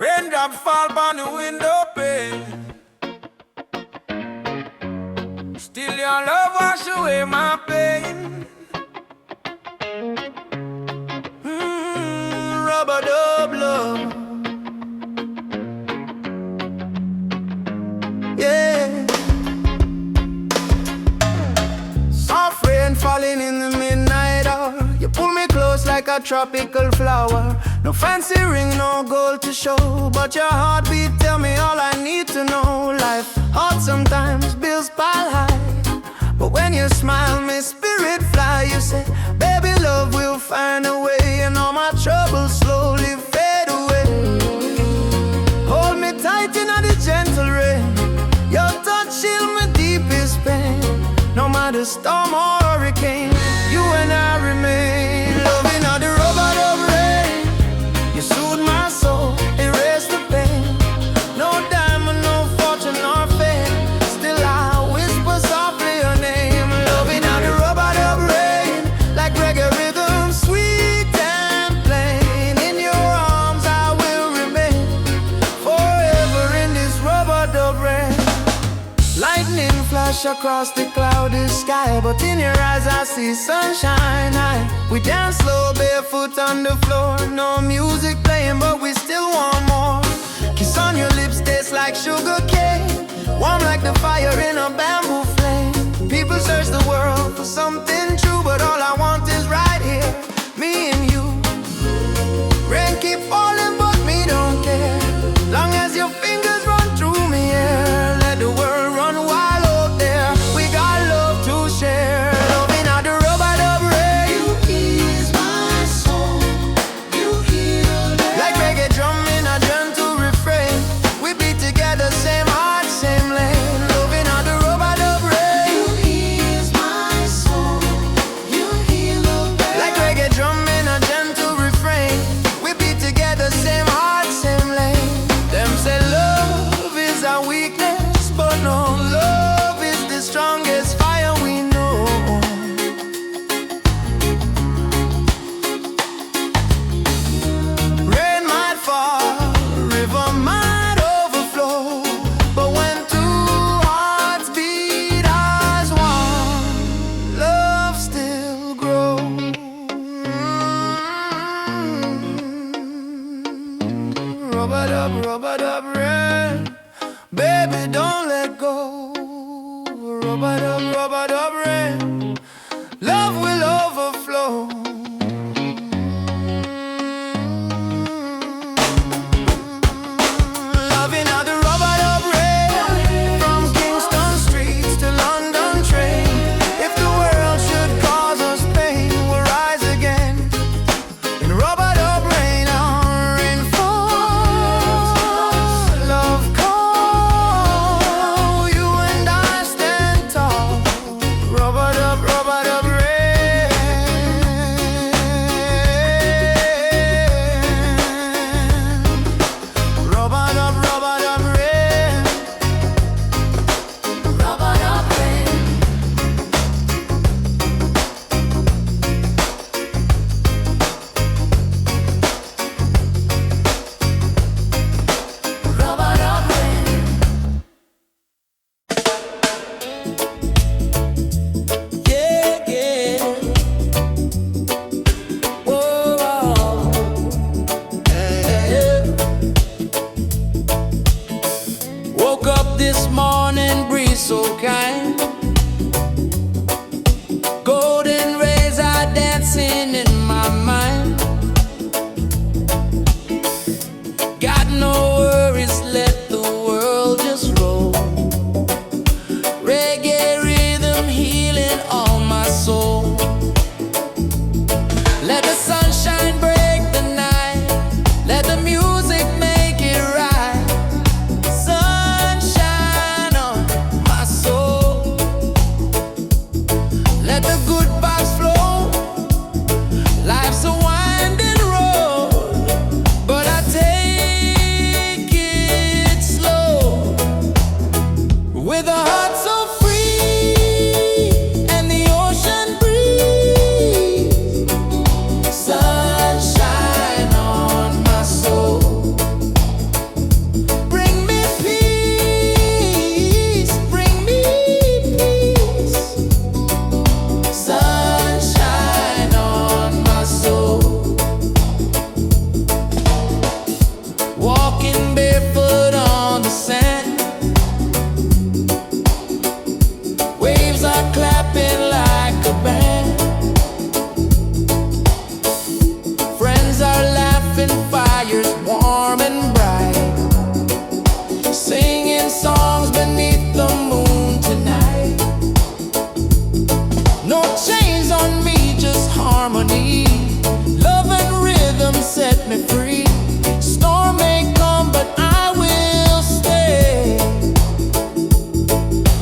Raindrops fall on the window pane. Still your love wash away my pain. Rubber dub love. Yeah. Soft rain falling in the midnight hour. You pull me close like a tropical flower. No fancy ring, no gold to show, but your heartbeat tell me all I need to know. Life hard sometimes, bills pile high, but when you smile, my spirit fly. You say, baby, love will find a way, and all my troubles slowly fade away. Hold me tight in the gentle rain. Your touch shield my deepest pain. No matter storm or hurricane, you and I remain. Loving all the robot of rain. You soothe my soul, erase the pain. No diamond, no fortune or fame. Still I whisper softly your name. Loving all the robot of rain. Like reggae rhythm, sweet and plain. In your arms I will remain forever in this robot of rain. Lightning flash across the cloudy sky, but in your eyes I see sunshine. We dance slow, barefoot on the floor. No music playing, but we still want more. Kiss on your lips tastes like sugar cane, warm like the fire in a bamboo flame. People search the world for something true, but all I want is right here, me and you. Rain keep falling, but me don't care. Long as your fingers run through me, yeah. Let the world run wild out there. We got love to share. Loving out the robot of rain. You ease my soul. You heal it. Like reggae drum in a gentle refrain. We beat together, same heart, same lane. Loving out the robot of rain. You ease my soul. You heal it. Like reggae drum in a gentle refrain. We beat together, same heart, same lane. Them say love is our weakness, but no, love is the strongest fire we know. Rain might fall, river might overflow, but when two hearts beat as one, love still grows. Rubber dub rain. Baby, don't let go. Rubber dub rain. Love will overflow. Loving all the rubber dub rain. From Kingston streets to London train. If the world should cause us pain, we'll rise again. In rubber dub rain, our rain falls. Love call. You and I stand tall. Rubber dub rain. Rubber dub rain. Rubber dub rain. Rubber dub rain. Yeah, yeah. Whoa, whoa. Yeah. Woke up this morning, breeze so kind. Golden rays are dancing in my mind. Got no worries, let the world just roll. Reggae rhythm healing all my soul. Let the sunshine break the night. Let the music make it right. Sunshine on my soul. Let the good vibes flow. Life's a winding road, but I take me free. Storm may come, but I will stay.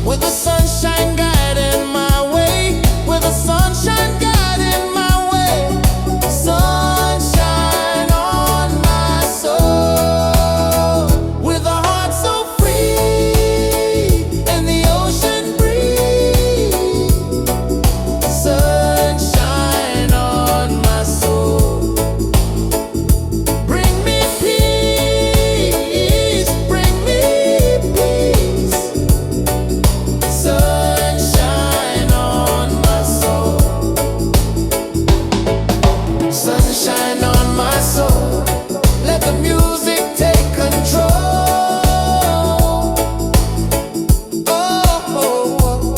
With the sunshine guiding my way, with the sunshine guiding my way. Sunshine on my soul, with a heart so free and the ocean breeze. Sunshine on my soul. Bring me peace, bring me peace. Sunshine on my soul. Sunshine on my soul. Let the music take control. Oh,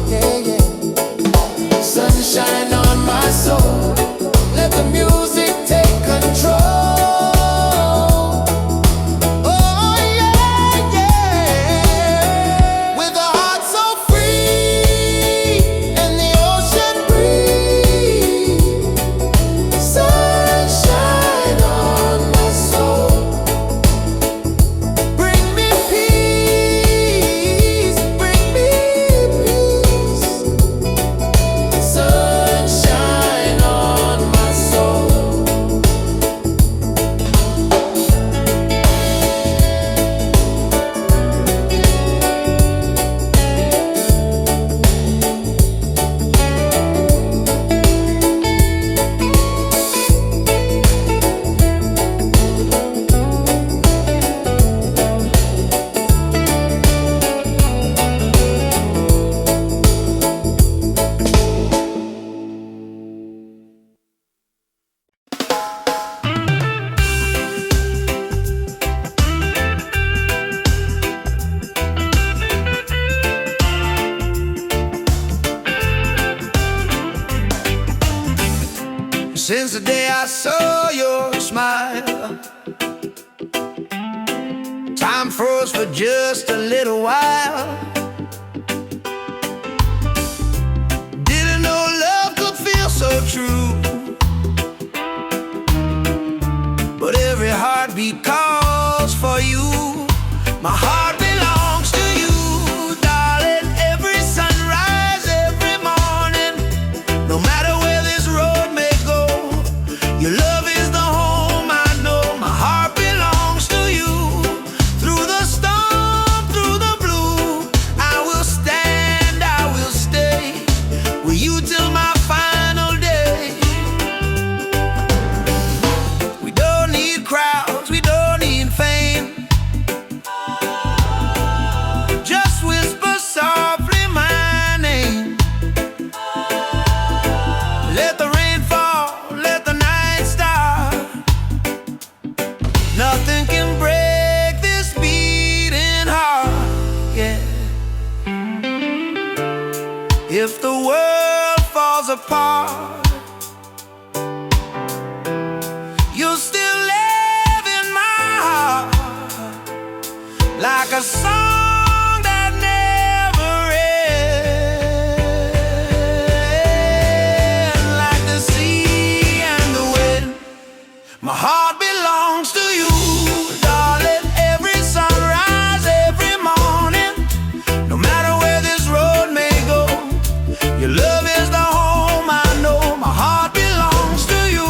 yeah, yeah. Sunshine on my soul. Let the music take control. Oh, yeah, yeah. With a heart so free and the ocean breeze. Sunshine on my soul. Bring me peace, bring me peace. Sunshine on my soul. Since the day I saw your smile, time froze for just a little while. Didn't know love could feel so true, but every heartbeat calls for you. My heart belongs to you, darling. Every sunrise, every morning, no matter where this road may go, your love is the home I know. My heart belongs to you. Through the storm, through the blue, I will stand, I will stay with you till my final day. We don't need crowds, we don't need fame. Just whisper softly my name. Let the rain fall, let the night start. Nothing can break this beating heart, yeah. If the world falls apart, you'll still live in my heart, like a song that never ends, like the sea and the wind. My heart belongs to you, darling. Every sunrise, every morning, no matter where this road may go, your love is the home I know. My heart belongs to you,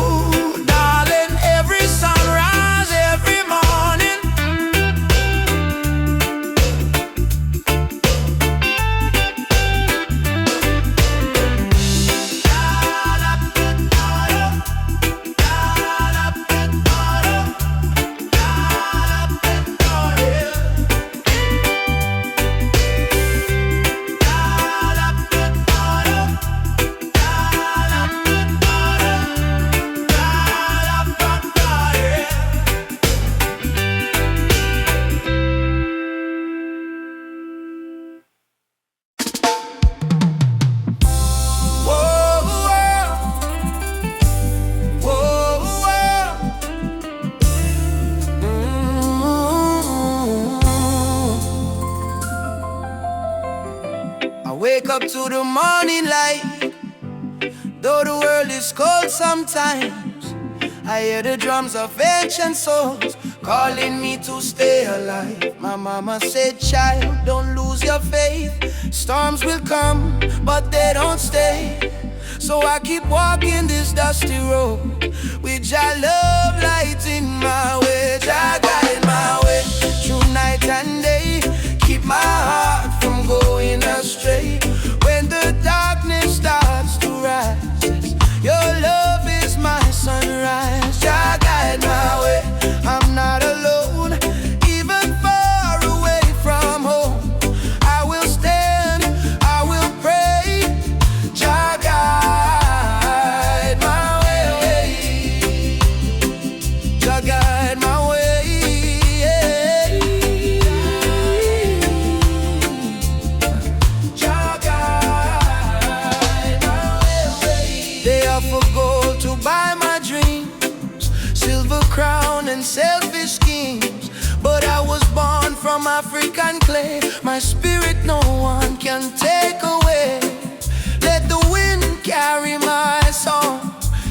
darling. Every sunrise, every morning. Wake up to the morning light. Though the world is cold sometimes, I hear the drums of ancient souls calling me to stay alive. My mama said, child, don't lose your faith. Storms will come, but they don't stay. So I keep walking this dusty road with your love lighting my way. Jah guide my way through night and day. Keep my heart from going astray. When the darkness starts to rise, your love is my sunrise. Jah guide my way, I'm not alone. Even far away from home, I will stand, I will pray. Jah guide my way, Jah guide my way. Jah guide my way. They offer gold to buy my dreams, silver crown and selfish schemes, but I was born from African clay. My spirit no one can take away. Let the wind carry my song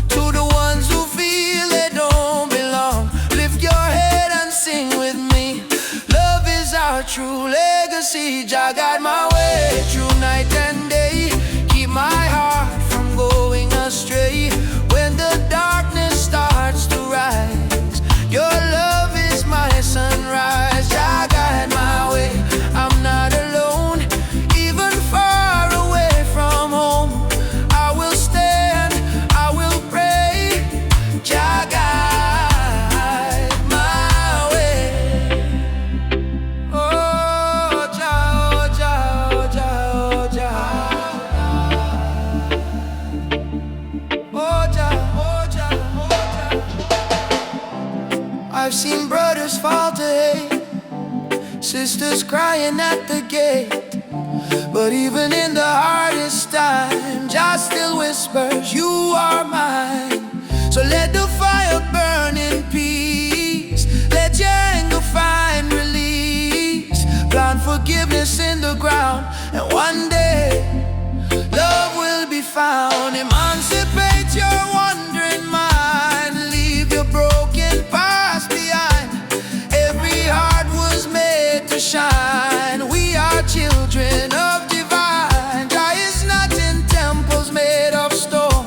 to the ones who feel they don't belong. Lift your head and sing with me. Love is our true legacy. Jah guide my way through night and day. Keep my heart from going astray. When the darkness starts to rise, your love is my sunrise. Jah guide my way, I'm not alone. Even far away from home, I will stand, I will pray. Jah guide my way. Oh Jah, oh Jah, oh Jah, oh Jah. Oh Jah, oh Jah, oh Jah. I've seen brothers fall to hate, sisters crying at the gate, but even in the hardest time, Jah still whispers, you are mine. So let the fire burn in peace. Let your anger find release. Plant forgiveness in the ground, and one day love will be found. Emancipate your wandering mind. Leave your broken past behind. Every heart was made to shine. We are children of divine. Jah is not in temples made of stone.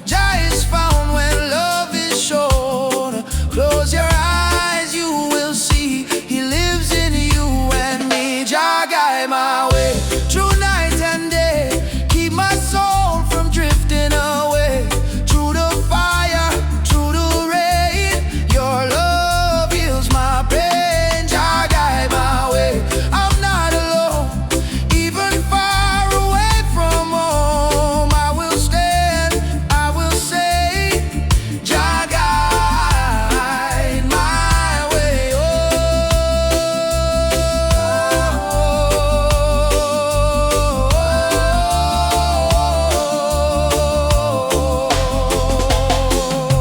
Jah is found when love is shown. Close your eyes, you will see He lives in you and me. Jah guide my way through night and day. Keep my soul from drifting away. Through the fire, through the rain, your love heals my pain. Jah guide my way, I'm not alone. Even far away from home, I will stand, I will say, Jah guide my way.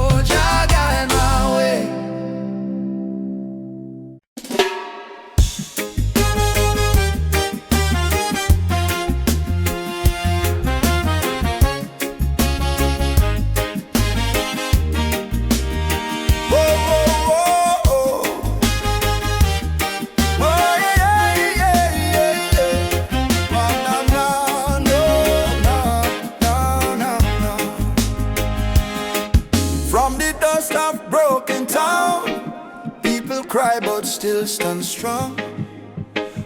Oh, Jah guide my way. From the dust of broken town, people cry but still stand strong.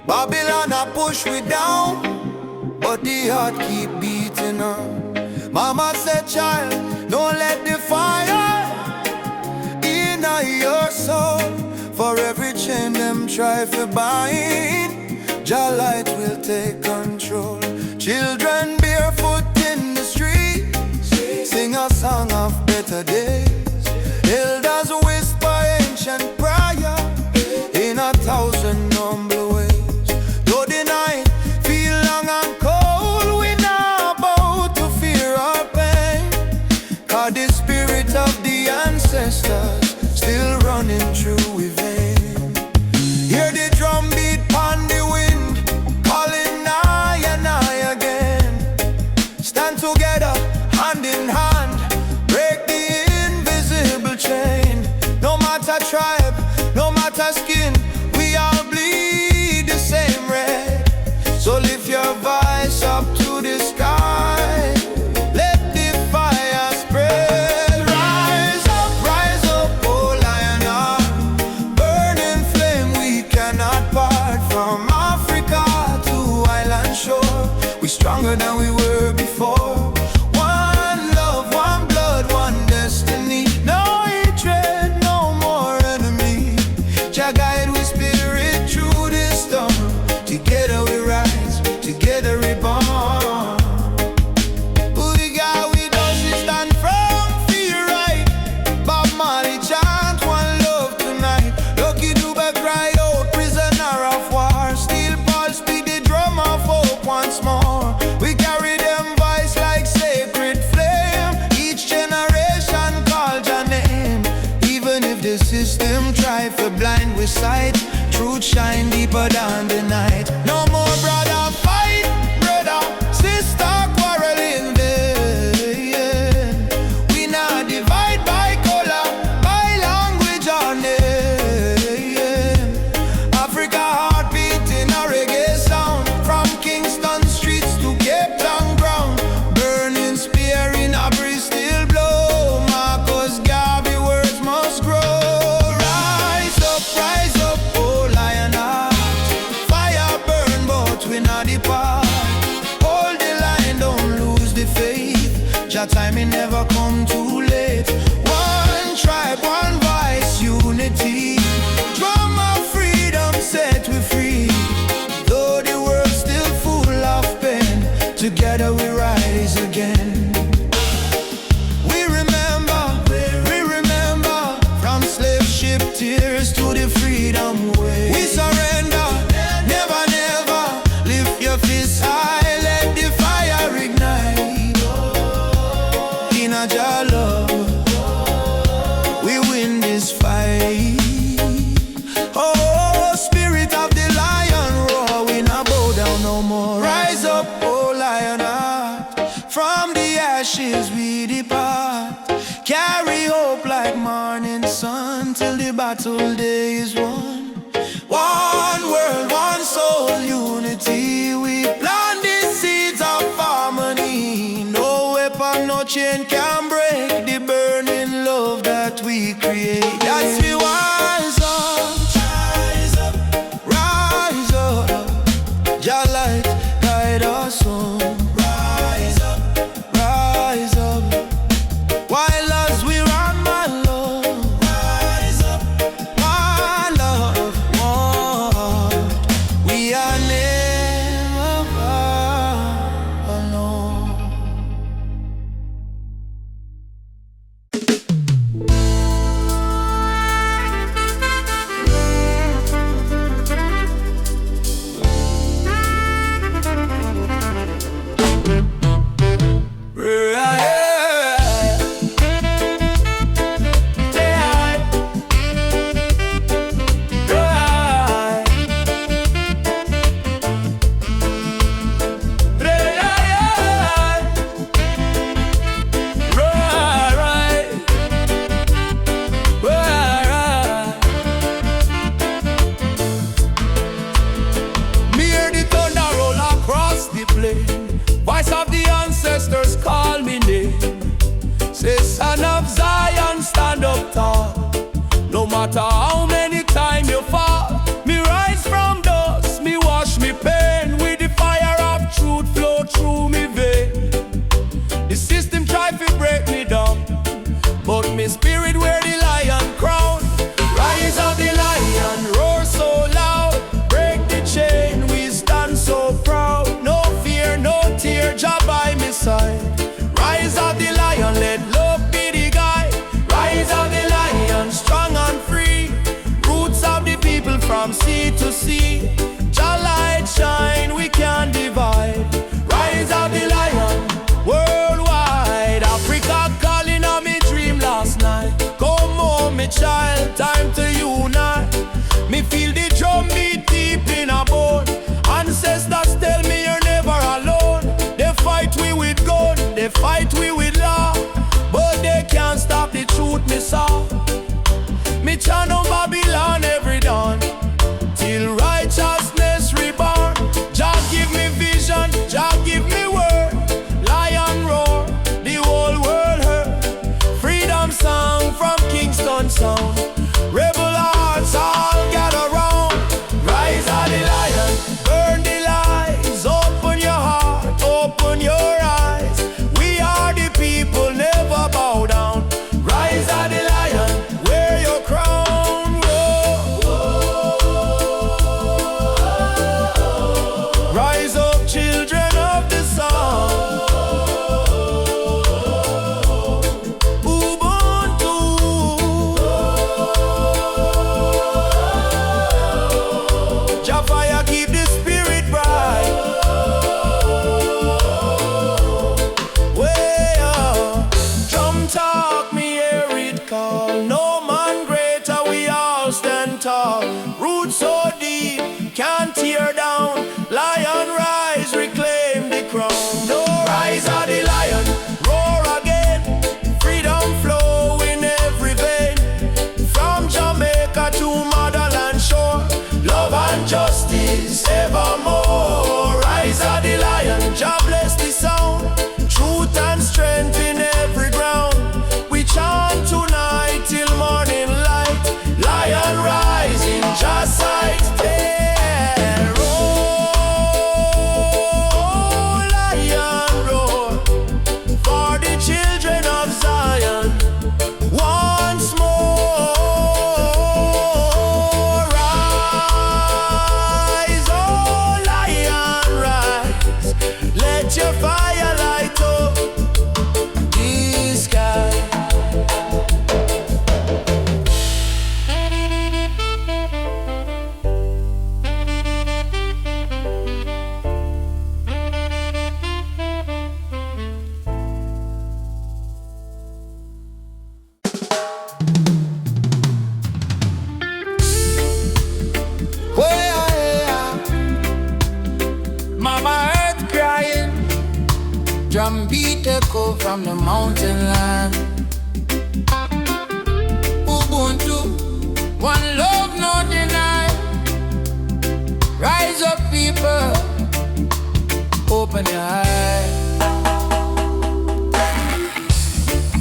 Babylon a push we down, but the heart keep beating on. Mama said, child, don't let the fire in your soul. For every chain them try to bind, Jah light will take control. Children barefoot in the streets, sing a song of better days. Elders whisper ancient prayer in 1,000 humble ways. Though the night feel long and cold, we not about to fear or pain. 'Cause the spirit of the ancestors still running through we vein. Hear the drum beat on the wind, calling nigh and nigh again. Stand together, hand in hand, break the Jah guide we spirit through this storm. Together we rise, together we born. We got we dust, we stand firm, feel right. Bob Marley chant one love tonight. Lucky Dube cry out, prisoner of war. Steel Paul speak the drum of hope once more. We carry them voice like sacred flame. Each generation call Jah name. Even if the system try for blind with sight, truth shine deeper than the night. No more brother fight, brother, sister quarreling vain. We not divide by color, by language or name. Africa heartbeat in a reggae sound. From Kingston streets to Cape Town ground. Burning spear in a breeze still blow. Marcus Garvey words must grow. Rise up, oh lion heart. Fire burn but we not depart. Hold the line, don't lose the faith. Jah timing never come too late. One tribe, one voice, unity. Drum of freedom set we free. Though the world still full of pain, together we rise again. We remember, from slave ship tears to the freedom way. We surrender, never, never. Lift your fists high, let the fire ignite. In a Jah love, we win this fight. Oh, spirit of the lion roar, we not bow down no more. Rise up, oh lion heart. From the ashes we depart. Carry hope like morning sun till the battle day is won. One world, one soul, unity. We plant the seeds of harmony. No weapon, no chain can break the burning love that we create. That's we rise up, rise up. Jah light guide us home. Rise up, rise up. While as we run, my love, rise up, my love, one. We are never alone. Voice of the ancestors call me name. Say, son of Zion, stand up tall. No matter how many times you fall, me rise from dust, me wash me pain. With the fire of truth flow through me vein. The system try to break me down, but me spirit wear the lion crown. Rise of the lion, roar so loud. Break the chain, we stand so proud. No fear, no tear, Jah by me side. Rise of the lion, let love be the guide. Rise of the lion, strong and free. Roots of the people from sea to sea. Jah light shine, we can't divide. Rise of the lion, worldwide. Africa calling on me dream last night. Come home, me child, time to unite. Me feel the drum beat deep in a bone. Ancestors tell me you're never alone. They fight we with gun, they fight we with law, but they can't stop the truth me saw. Me chant on Babylon every dawn, till righteousness reborn. Jah give me vision, Jah give me word. Lion roar, the whole world heard. Freedom song from Kingston sound. Rebel hearts are fall. Roots so deep, can't tear down. Lion rise, reclaim the crown. No rise of the lion, roar again. Freedom flow in every vein. From Jamaica to motherland shore, love and justice evermore. Rise of the lion, Jah bless the sound. Truth and strength in every ground. We chant tonight till morning light. Lion rise in Jah's sight. Yeah, roar, lion roar, for the children of Zion. Once more, rise, oh lion, rise. Let your fire light up the sky. Mama earth crying, drum beat echo from the mountain land. Ubuntu, one love no deny. Rise up people, open your eyes.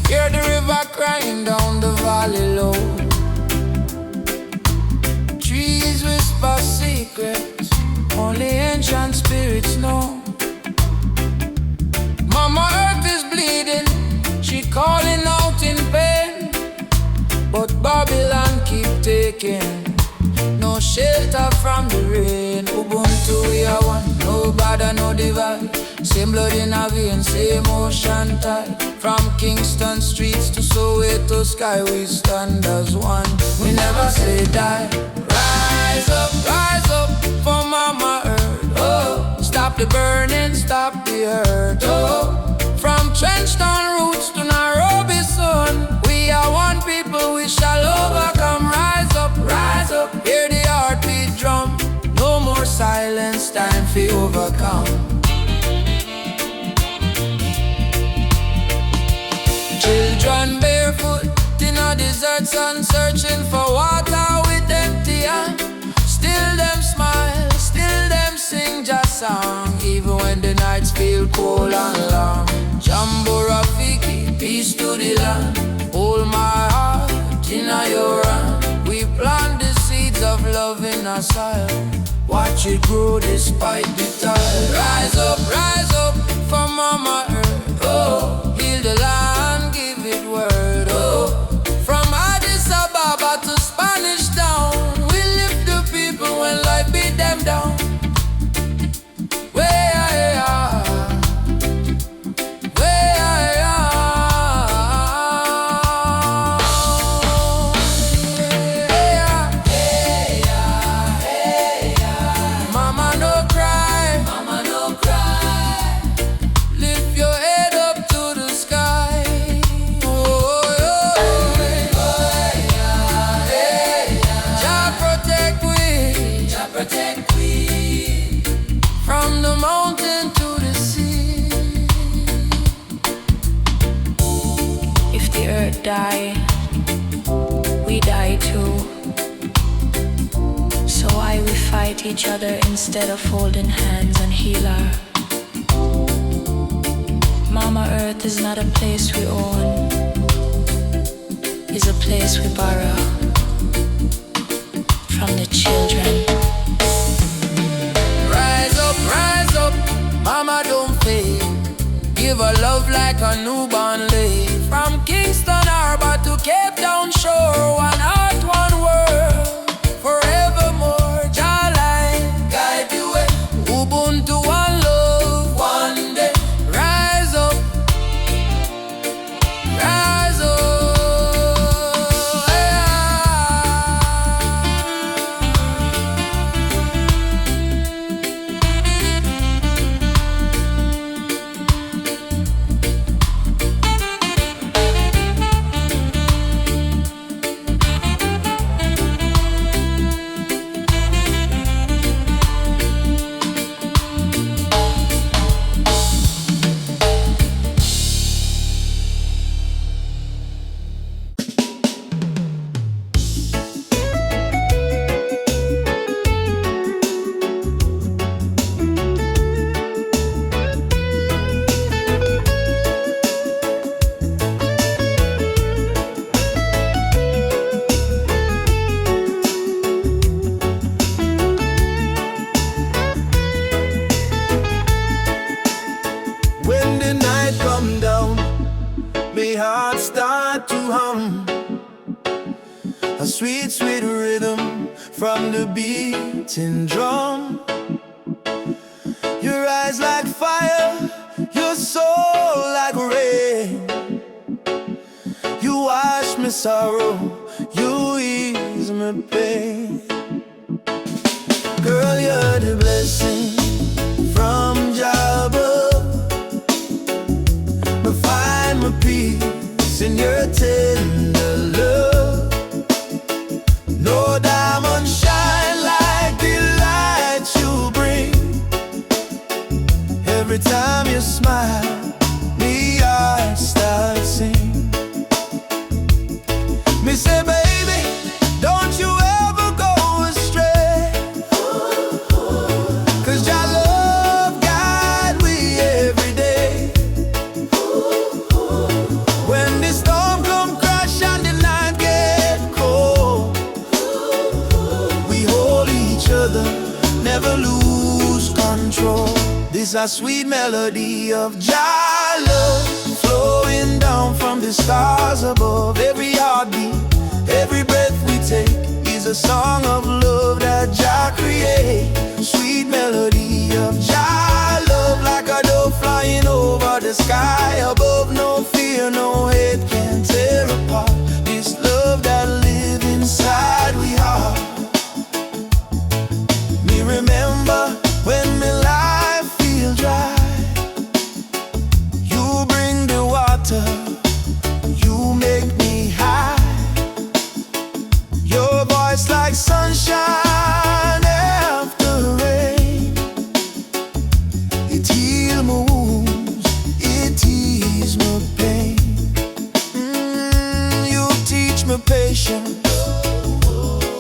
Hear the river crying down the valley low. Trees whisper secrets only ancient spirits know. Mama earth is bleeding, she calling out in pain. But Babylon keep taking no shelter from the rain. Ubuntu we are one, no bother, no divide. Same blood in our veins, same ocean tide. From Kingston streets to Soweto sky, we stand as one. We never say die. Rise up for Mama Earth. Oh, stop the burning, stop the hurt. Oh, from Trenchtown roots to Nairobi sun, we are one people, we shall overcome. Rise up, hear the heartbeat drum. No more silence, time for overcome. Children barefoot in a desert sun, searching for water with empty hand. Still them smile, still them sing just song, even when the nights feel cold and long. Jambo Rafiki, peace to the land. Hold my heart in your hand. We plant the seeds of love in our soil. Watch it grow despite the tide. Rise up for Mama Earth. Oh, heal the land, give it word. Oh, from Addis Ababa to Spanish Town, we lift the people when life beat them down. Die, we die too. So why we fight each other instead of holding hands and heal her? Mama Earth is not a place we own, it's a place we borrow from the children. Rise up, Mama don't fade. Give her love like a newborn lay. From Kingston Harbor to Cape Town shore, one heart, one world, forevermore. Jah light guide the way. Ubuntu, one love, one day. Rise up, sweet, sweet rhythm from the beating drum. Your eyes like fire, your soul like rain. You wash me sorrow, you ease my pain. Girl, you're the blessing from Jah above. I find my peace in your tender love. No diamond shine like the light you bring. Every time you smile, me heart starts sing. Me say, baby, don't you ever go astray, 'cause Jah love guide we every day. When the storm come crash and the night get cold, we hold each other, never lose control. This a sweet melody of Jah love, flowing down from the stars above. Every heartbeat, every breath we take is a song of love that Jah create. Sweet melody of Jah love, like a dove flying over the sky above. No fear, no hate can tear apart this love that live inside we heart. Me remember when me life feel dry, you bring the water, you make me high. Your voice like sunshine after rain. It heal my wounds, it ease my pain. You teach me patience,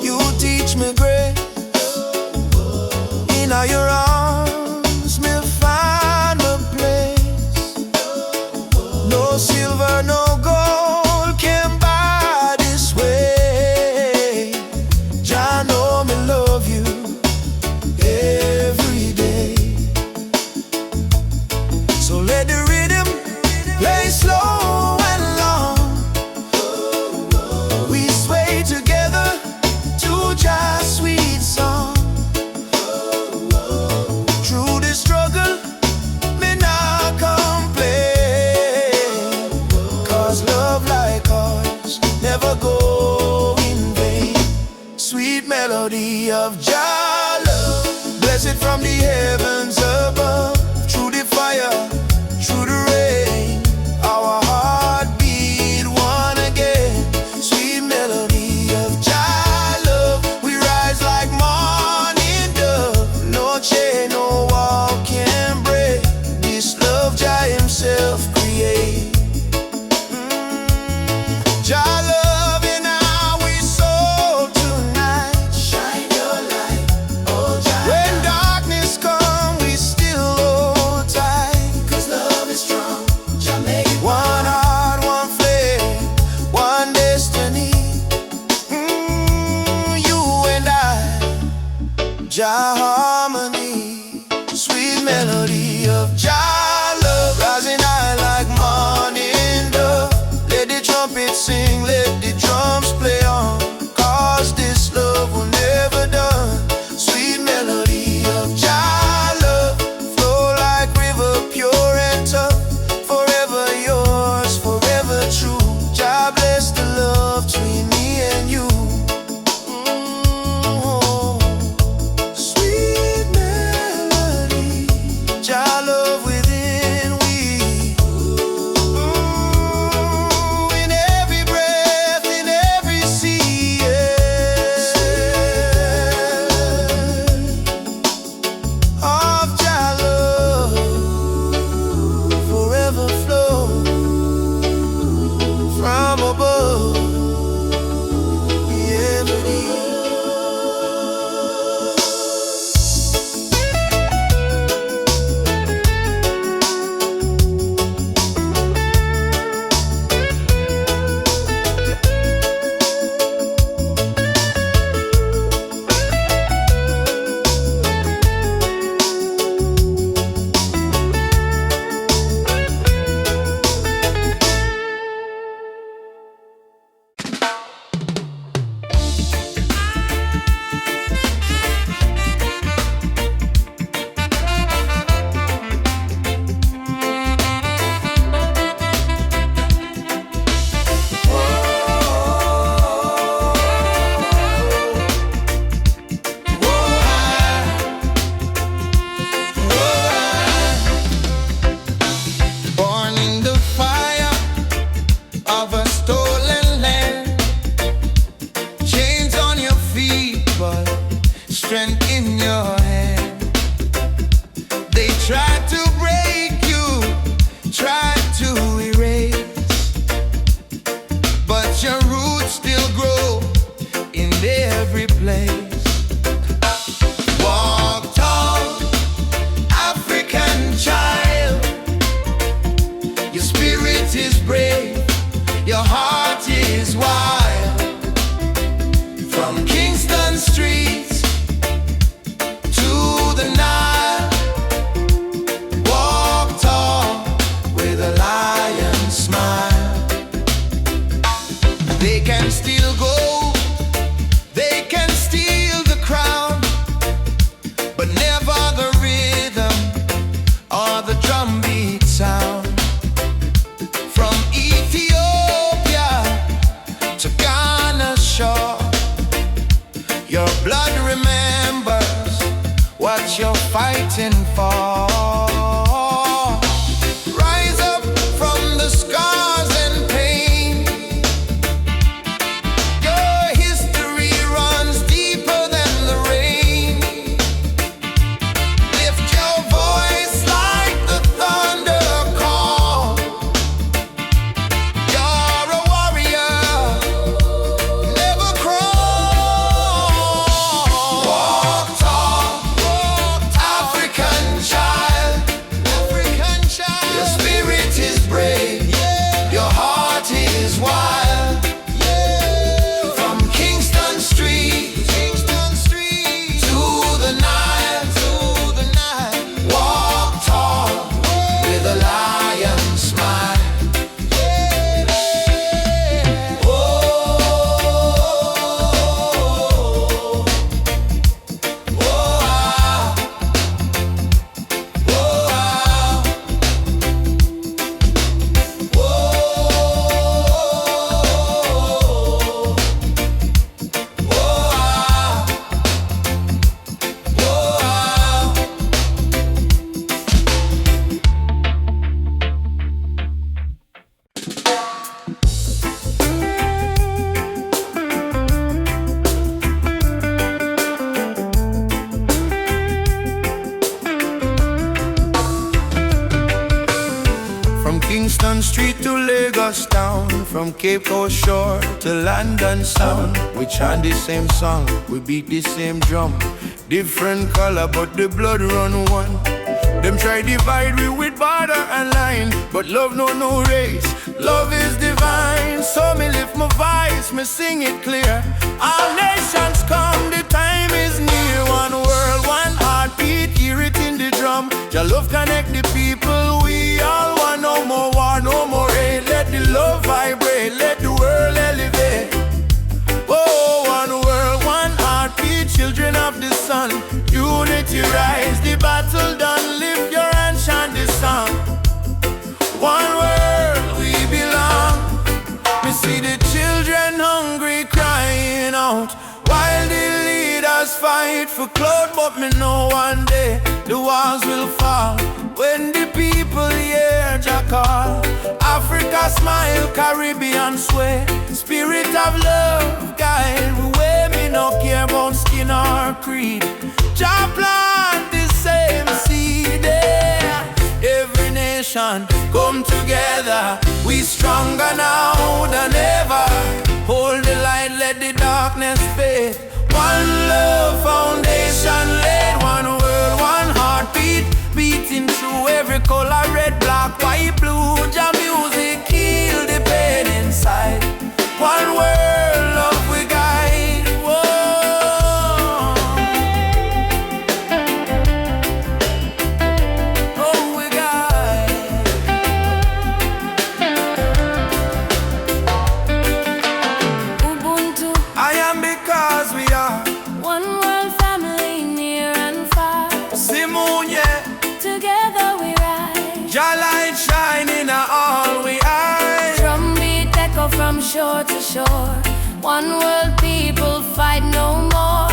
you teach me grace. In all your arms me find my place. No silver, no gold can buy this way. Jah know me love you every day. So let the rhythm play slow and long. We sway together to Jah's sweet song. Through the struggle, me not complain, 'cause love like ours never go in vain. Sweet melody of Jah love, blessed from the heavens above. Through the fire, through the rain, our heart beat one again. Sweet melody of Jah love, we rise like morning dove. No chain, no wall can break this love Jah himself create. Jah love in our soul tonight. Shine your light, oh Jah. When darkness come, we still hold tight, 'cause love is strong. Jah make it one heart, one flame, one destiny. You and I, Jah harmony. Sweet melody of Jah love, rising high like morning dove. Let the trumpets sing, let the drums play on, 'cause this love will never done. Sweet melody of Jah love, flow like river, pure and tough. Forever yours, forever true. Jah bless the love between me and you. Sweet melody. strength in your hand. They try to break you, try to erase, but your roots still grow in every place. Walk tall, African child. Your spirit is brave, your heart is wild. From Kingston streets to the Nile, walk tall with a lion smile. They can steal gold, they can steal the crown, but never the rhythm or the drum beat sound. From Ethiopia to Ghana's shore, your blood remembers what you're fighting for. Rise up from the scars and pain. Your history runs deeper than the rain. Lift your voice like the thunder call. You're a warrior, never crawl. Walk tall, African child. Your spirit is brave, your heart is wild. From Kingston Street to the Nile, walk tall with a lion smile. Oh, from Kingston Street to Lagos town, from Cape Coast shore to London sound, we chant the same song, we beat the same drum. Different color, but the blood run one. Them try divide we with border and line, but love no race. Love is divine, so me lift my voice, me sing it clear. All nations come, the time is near. One world, one heartbeat, hear it in the drum. Your love connect the people, we all want. No more war, no more hate. Let the love vibrate, let the world elevate. Oh, one world, one heartbeat, children of the sun. Unity rise, the battle done. Lift your hand, chant this song. One world, we belong. We see the children hungry, crying out, while the leaders fight for clout. But me know one day the walls will fall when the people hear Jah call. Africa smile, Caribbean sway. Spirit of love guide the way. Me no care about skin or creed. Jah plant the same seed there. Every nation come together. We stronger now than ever. Hold the light, let the darkness fade. One love foundation laid. One world, one heartbeat, beating through every color. Red, black, white, blue. Jah music heal the pain inside. One world, love we guide. Whoa. Oh, we guide. Ubuntu, I am because we are one world family near and far. Simunye. Together we rise. Jah light shining on all we eyes. Drumbeat echo from shore to shore. One world people fight no more.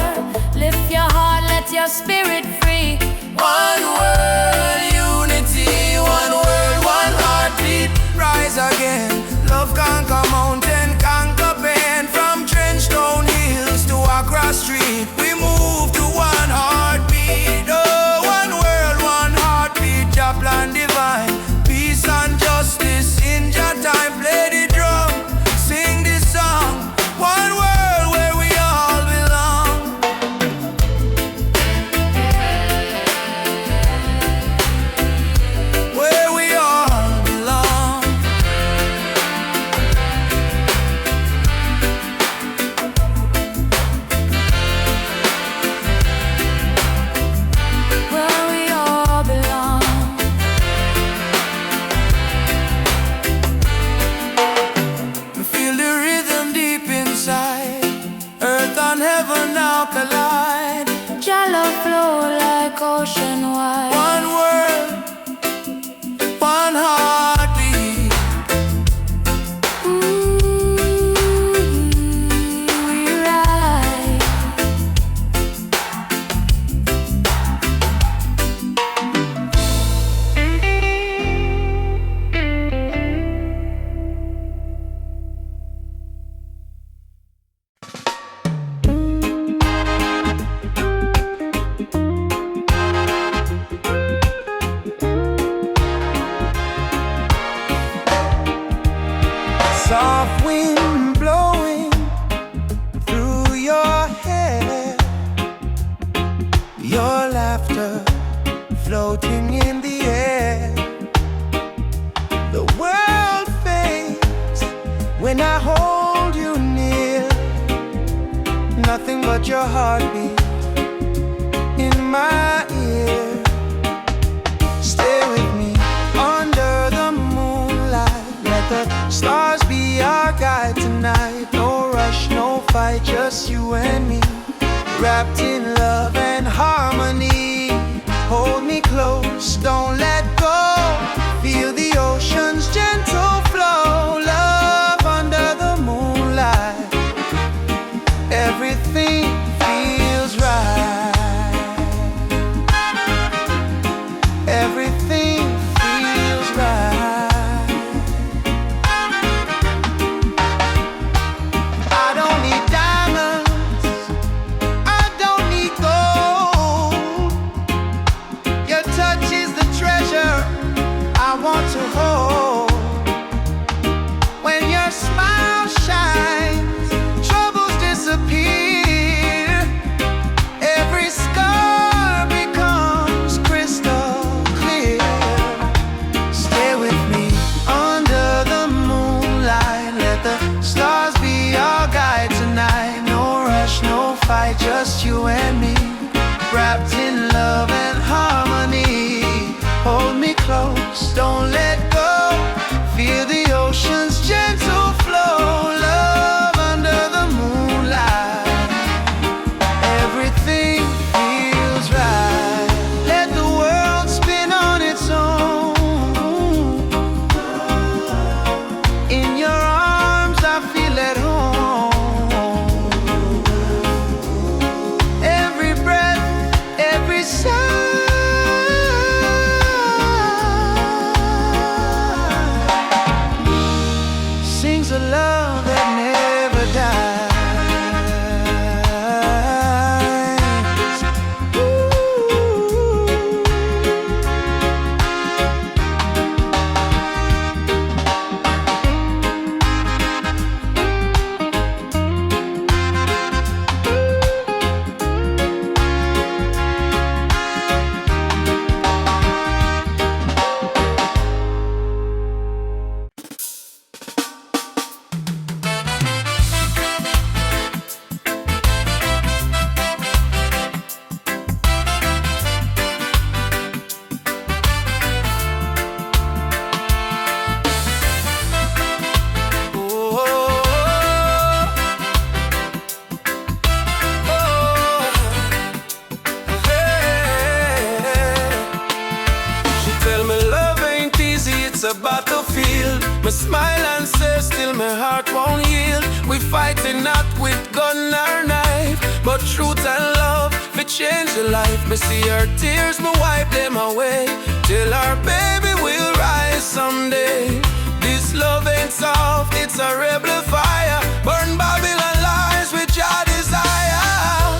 Lift your heart, let your spirit free. One world unity, one world, one heartbeat. Rise again, love conquer mountain, conquer pain. From trench town hills to Accra street, we move to one laughter floating in the air. The world fades when I hold you near. Nothing but your heartbeat in my ear. Stay with me under the moonlight. Let the stars be our guide tonight. No rush, no fight, just you and me, wrapped in love and harmony. Hold me close, don't let go. Feel the ocean's gentle flow. Love under the moonlight. Everything feels right. Everything feels right. I don't need diamonds, I don't need gold. Your touch is the treasure I want to hold. When your smile shines, troubles disappear. Every scar becomes crystal clear. Stay with me under the moonlight. Let the stars be our guide tonight. No rush, no fight, just you and me, wrapped in love and harmony. Hold me close, don't let go. Feel the ocean's gentle flow. Love under the moonlight. Everything feels right. Let the world spin on its own. In your arms I feel at home. Every breath, every sigh sings a love that never dies. A battlefield. Me smile and say still my heart won't yield. We fighting not with gun or knife, but truth and love we change your life. Me see her tears, me wipe them away, till our baby will rise someday. This love ain't soft, it's a rebel fire. Burn Babylon lies with your desire.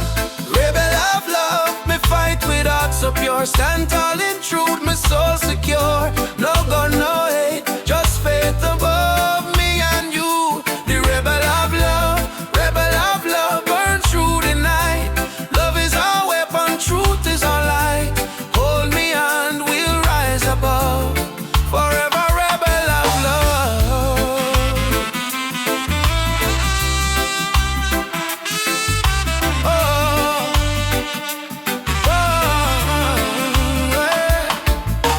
Rebel of love, me fight with heart so pure. Stand tall in truth, my soul secure. No gun, no hate, just faith above me and you. The rebel of love, burn through the night. Love is our weapon, truth is our light. Hold me and we'll rise above. Forever rebel of love.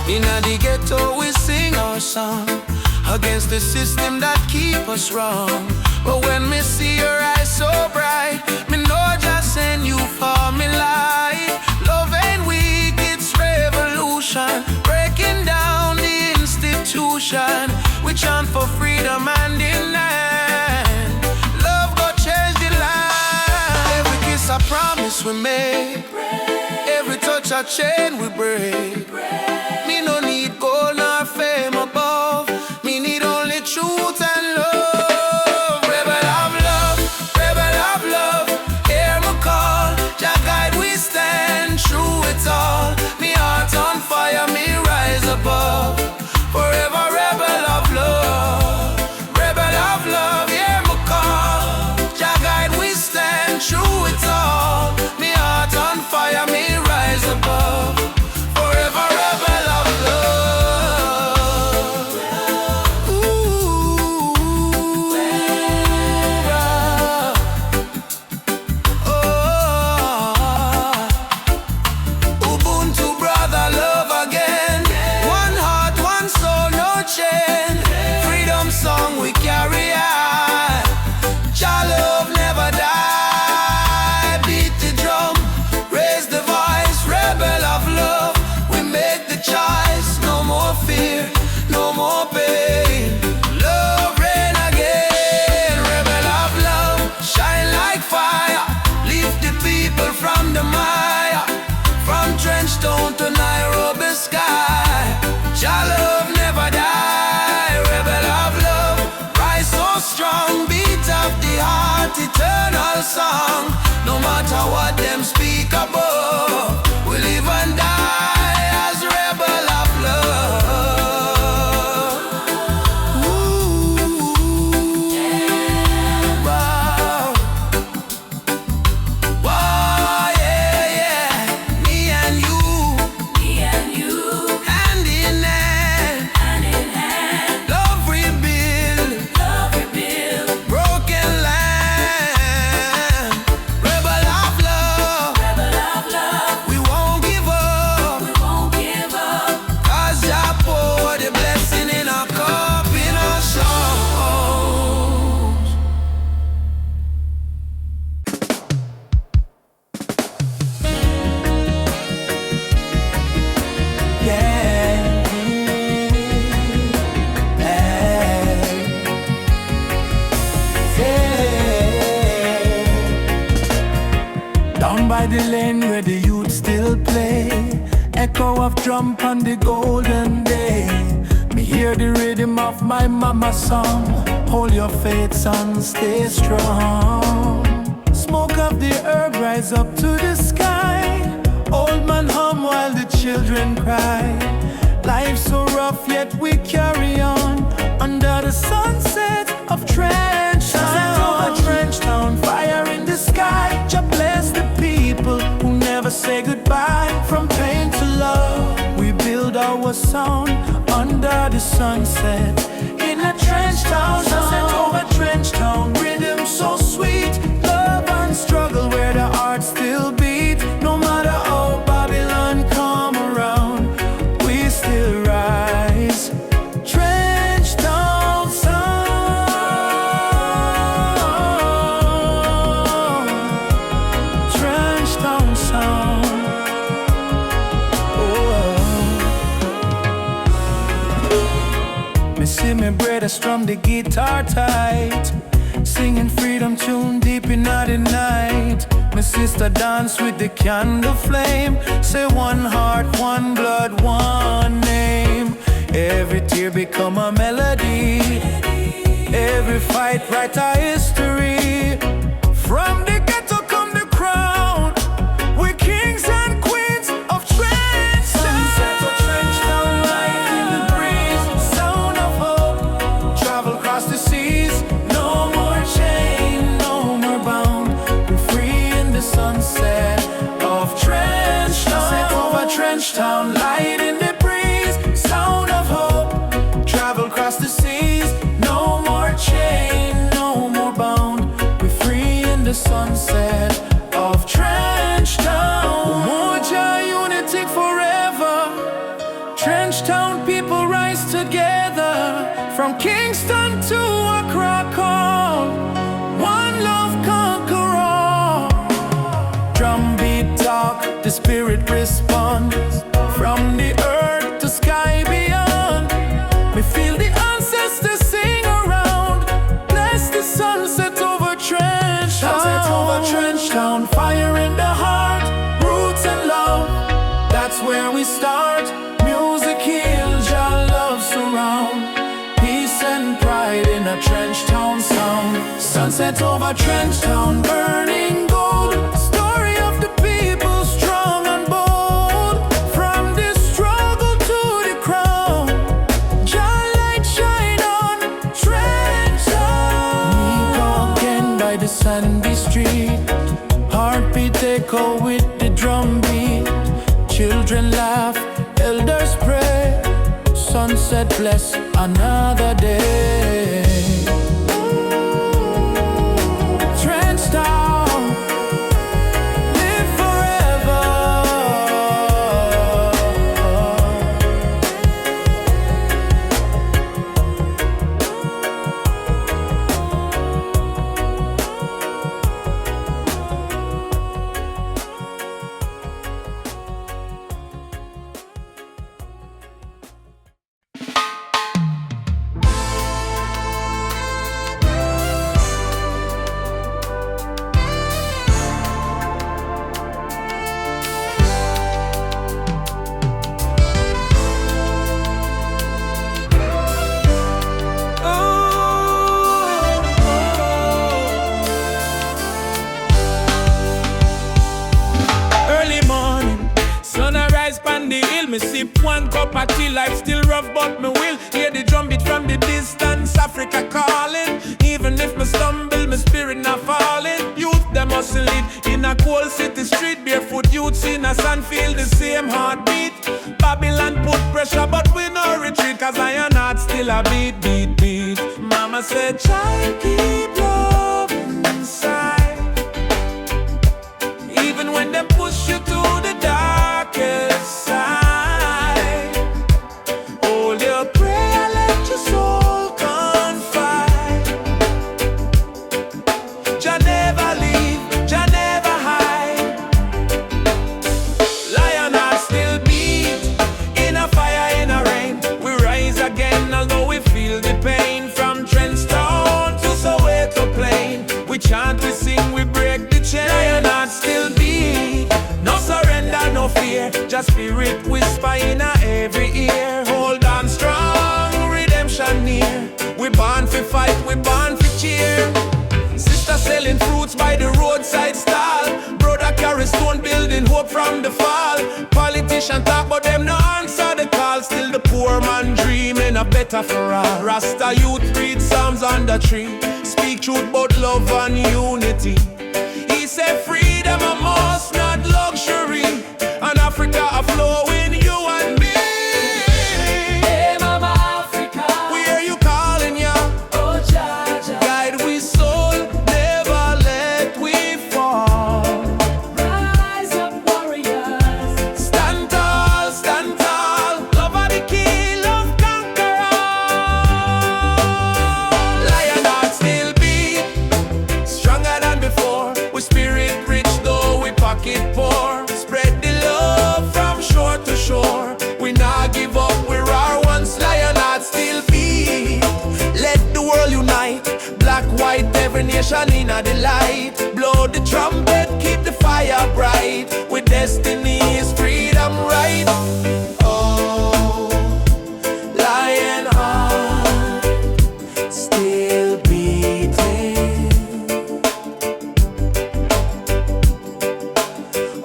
Inna the ghetto we sing our song against the system that keep us wrong. But when me see your eyes so bright, me know just send you for me light. Love ain't weak, it's revolution, breaking down the institution. We chant for freedom and in land. Love go change the land. Every kiss a promise we make, every touch a chain we break. Me no need gold nor fame above, me need only truth and love. Rebel of love, hear me call. Jah guide we stand through it all. Me heart on fire, me rise above. Forever rebel of love, hear me call. Jah guide we stand through it all. Me heart on fire, me rise above. eternal song. No matter what them speak above, we live and die as rebel of love. Ooh, wow. Wow, yeah, yeah. Me and you, hand in hand, love rebuild, broken land, rebel of love. We won't give up, 'cause Jah pour the blessing in our cup, in our souls. Yeah. Down by the lane where the youth still play, echo of drum on the golden day. Me hear the rhythm of my mama's song. Hold your faith, son, stay strong. Smoke of the herb rise up to the sky. Old man hum while the children cry. Life so rough, yet we carry on under the sunset of Trench Town. Sunset over Trench Town, fire in the sky. Jah bless the people who never say goodbye. From pain to love, we build our sound under the sunset in a Trench Town. Sunset over Trench Town, rhythm so sweet. Love and struggle where the heart still beat. No matter how Babylon come around, we still rise. Trench Town sound, Trench Town sound. Oh. Me see me brother strum the guitar tight, singing freedom tune deep in the night. My sister dance with the candle flame. Say one heart, one blood, one name. Every tear become a melody. Every fight write a history. From the ghetto come the crown. We're kings and queens of Trench Town. Sunset of Trench Town, light in the breeze. Sound of hope, travel across the seas. No more chain, no more bound. We're free in the sunset of Trench Town. Sunset over Trench Town, light in the breeze. Sound of hope, travel across the seas. No more chain, no more bound. We're free in the sunset of Trench Town. Umoja, unity forever. Trench Town people rise together. From Kingston to Accra, call. One love conquer all. Drum beat talk, the spirit responds. From the earth to sky beyond, we feel the ancestors sing around. Bless the sunset over Trench Town. Sunset over Trench Town, fire in the heart, roots and love. That's where we start. Music heals, your love surround. Peace and pride in a Trench Town sound. Sunset over Trench Town, burning gold. Story of the people, strong and bold. From the struggle to the crown, Jah light shine on Trench Town. We go again by the sandy street. Heartbeat echo with the drum beat. Children laugh, elders pray. Sunset bless another day. Trench Town, live forever. me sip one cup of tea. Life still rough, but me will hear the drum beat from the distance. Africa calling. Even if me stumble, my spirit not falling. Youth, them hustle it in a cold city street. Barefoot youths in a sand feel the same heartbeat. Babylon put pressure, but we no retreat. Cause iron heart still a beat, beat, beat. Mama said, child, keep love inside. Even when they push you to the darkest side, hold your prayer, let your soul confide. Jah never leave, Jah never hide. Lion heart still beat, in a fire, in a rain. We rise again, although we feel the pain. From Trenchtown to Soweto Plain, we chant, we sing, we break the chain. Lion heart still beat, no surrender, no fear. Just spirit whisper in a every ear. Hold on strong, redemption near. We born for fight, we born for cheer. Sister selling fruits by the roadside stall. Brother carry stone building hope from the fall. Politician talk but them no answer the call. Still the poor man dreaming a better for all. Rasta youth read psalms on the tree. Speak truth about love and unity. He said freedom a must, not luxury. And Africa a flow in you and me. Hey, Mama Africa, We hear you calling, ya. oh Jaja, Guide we soul, never let we fall. rise up warriors. Stand tall, love are the key, love conquer all. Lion heart still beat, stronger than before. We spirit rich though we pocket poor. Spread the love from shore to shore. We not give up, we're our once. Lion heart still beat. Let the world unite, black, white, every nation in a delight. Blow the trumpet, keep the fire bright. With destiny is freedom right. Oh, lion heart still beating.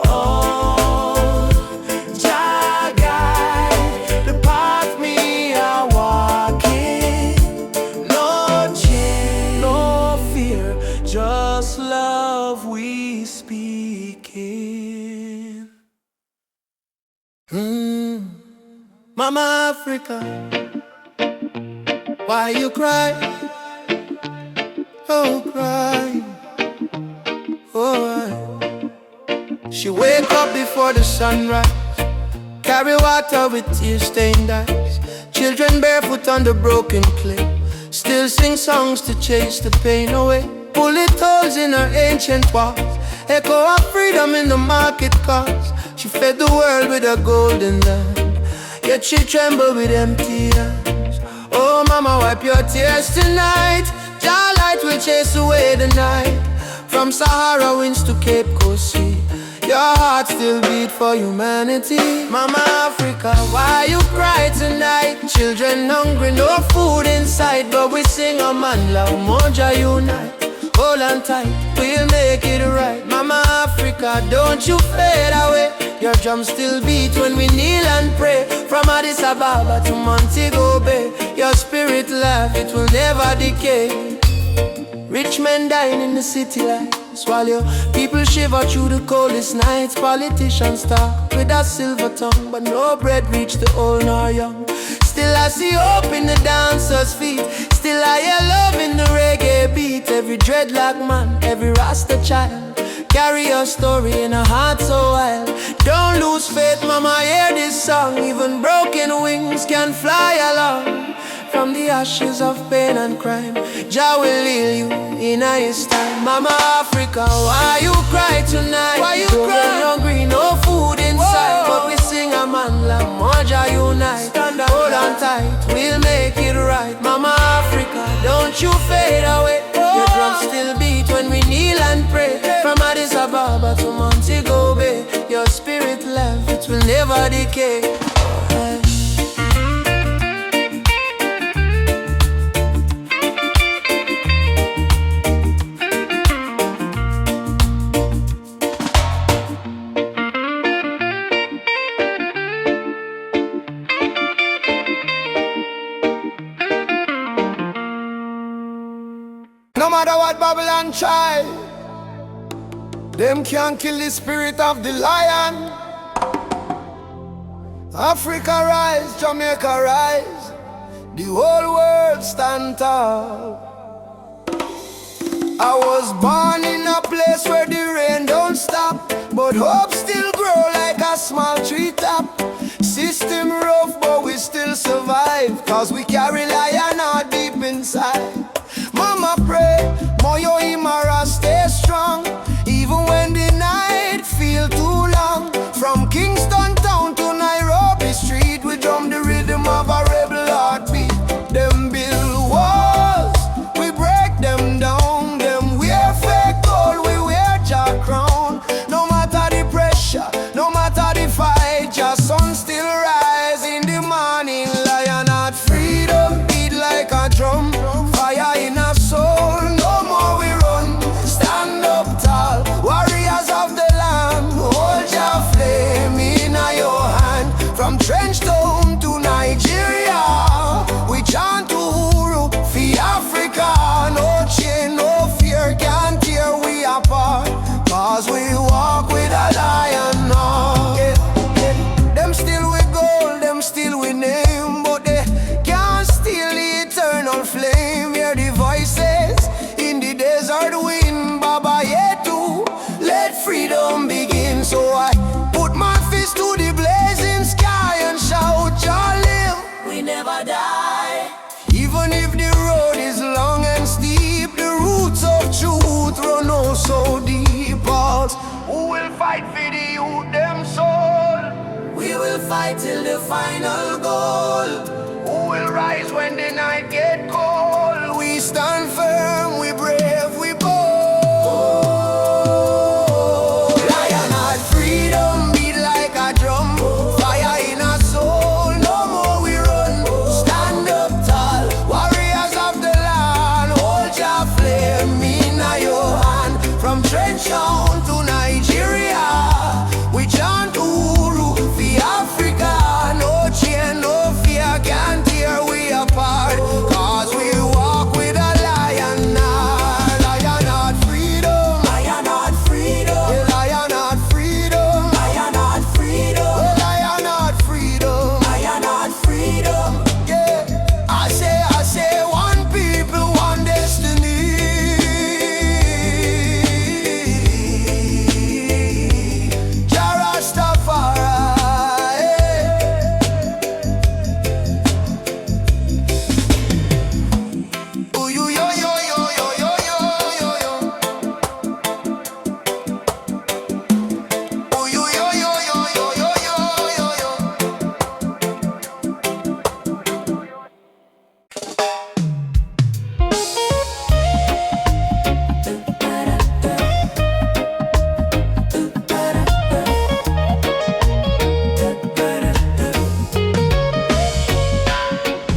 Oh, Jah guide the path me are walking. No change, no fear, just love we speaking. Mama Africa, why you cry? Oh, cry. Oh, why? She wake up before the sunrise, carry water with tear-stained eyes. Children barefoot on the broken clay, still sing songs to chase the pain away. Bullet holes in her ancient walls, echo of freedom in the market cars. She fed the world with a golden land, yet she trembled with empty hands. Oh mama, wipe your tears tonight. Jah light will chase away the night. From Sahara winds to Cape Coast Sea, your heart still beat for humanity. Mama Africa, why you cry tonight? Children hungry, no food inside, but we sing a man love, Moja unite. Hold on tight, we'll make it right. Mama Africa, don't you fade away. Your drum still beat when we kneel and pray. From Addis Ababa to Montego Bay, your spirit laugh, it will never decay. Rich men dying in the city lights, while your people shiver through the coldest nights. Politicians talk with a silver tongue, but no bread reach the old nor young. Still I see hope in the dancers' feet, still I hear love in the reggae beat. Every dreadlock man, every Rasta child, carry your story in a heart so wild. Don't lose faith, mama, hear this song. Even broken wings can fly along. From the ashes of pain and crime, Jah will heal you in His time. Mama Africa, why you cry tonight? Why you cry? Hungry, no food inside. Whoa. But we sing a man like Moja unite. Hold on tight, we'll make it right. Mama Africa, don't you fade away. Your drum still beat when we kneel and pray. From Addis Ababa to Montego Bay, your spirit life, it will never decay. Babylon child. Them can't kill the spirit of the lion. Africa rise, Jamaica rise, the whole world stand tall. I was born in a place where the rain don't stop, but hope still grow like a small treetop. System rough, but we still survive, cause we carry lion heart deep inside. Mama pray, Moyo Imara stay strong, even when the night feel too long. From Kingston town to Nairobi street, we drum the rhythm of a rebel heartbeat. Them build walls, we break them down. Them wear fake gold, we wear jack crown. No matter the pressure, no matter the fight, your sun still rise in the morning. Lion heart freedom, beat like a drum. Fire in our soul, no more we run. Stand up tall, warriors of the land. Hold your flame in your hand. From Trench Town to Nigeria, we chant Uhuru for Africa. No chain, no fear can tear we apart, cause we walk with a lion heart. Them still with gold, them still with name, but they can't steal the eternal flame. Hear the voices in the desert wind, Baba Yetu, let freedom begin. So I put my fist to the blazing sky and shout, "Jah live, We never die. even if the road is long and steep, the roots of truth run oh so deep." Pulse, who will fight for the youth, them soul? We will fight till the final goal. Who will rise when the night get cold? We stand firm, we brave, we bold. Lion heart freedom, beat like a drum. Fire in our soul, no more we run. Stand up tall, warriors of the land. Hold your flame in your hand. From Trench Town to Nigeria, we chant Uhuru for Africa. No chain, no fear can tear we apart, cause we walk with a lion heart. Lion heart freedom, Lion heart freedom. yeah, lion heart freedom, Lion heart freedom. yeah, lion heart freedom, Lion heart freedom. yeah. I say, one people, one destiny. Jah Rastafari. Ooh, yo, yo, yo, yo, yo, yo, yo, yo. Ooh, yo, yo, yo, yo, yo, yo, yo, yo.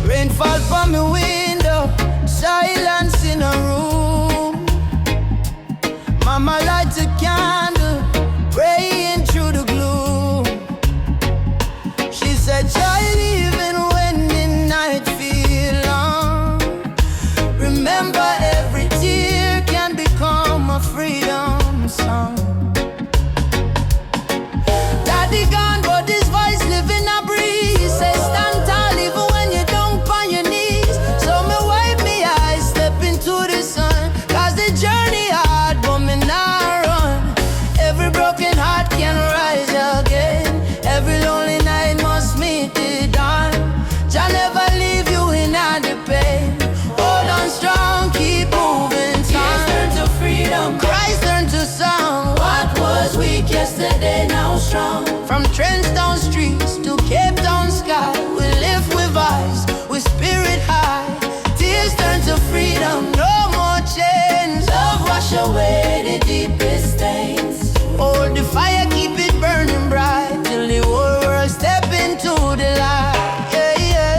Rain fall from my window, silence in a room. Mama lights a candle, praying through the gloom. She said, "Child, even when the night feel long, remember every tear can become a freedom song." Daddy gone, but his voice live in a breeze. Say stand tall even when you don't on your knees. So me wipe me eyes, step into the sun, cause the journey hard, but me not run. Every broken heart can rise again. Every lonely night must meet the dawn. Jah never leave you in the pain. Hold on strong, keep moving. Tears turn to freedom. Christ turn to song. What was weak yesterday now strong. From Trench Town streets to Cape Town sky, we live with eyes, with spirit high. Tears turn to freedom, no more chains. Love wash away the deepest stains. Hold the fire, keep it burning bright, till the whole world step into the light. Yeah, yeah.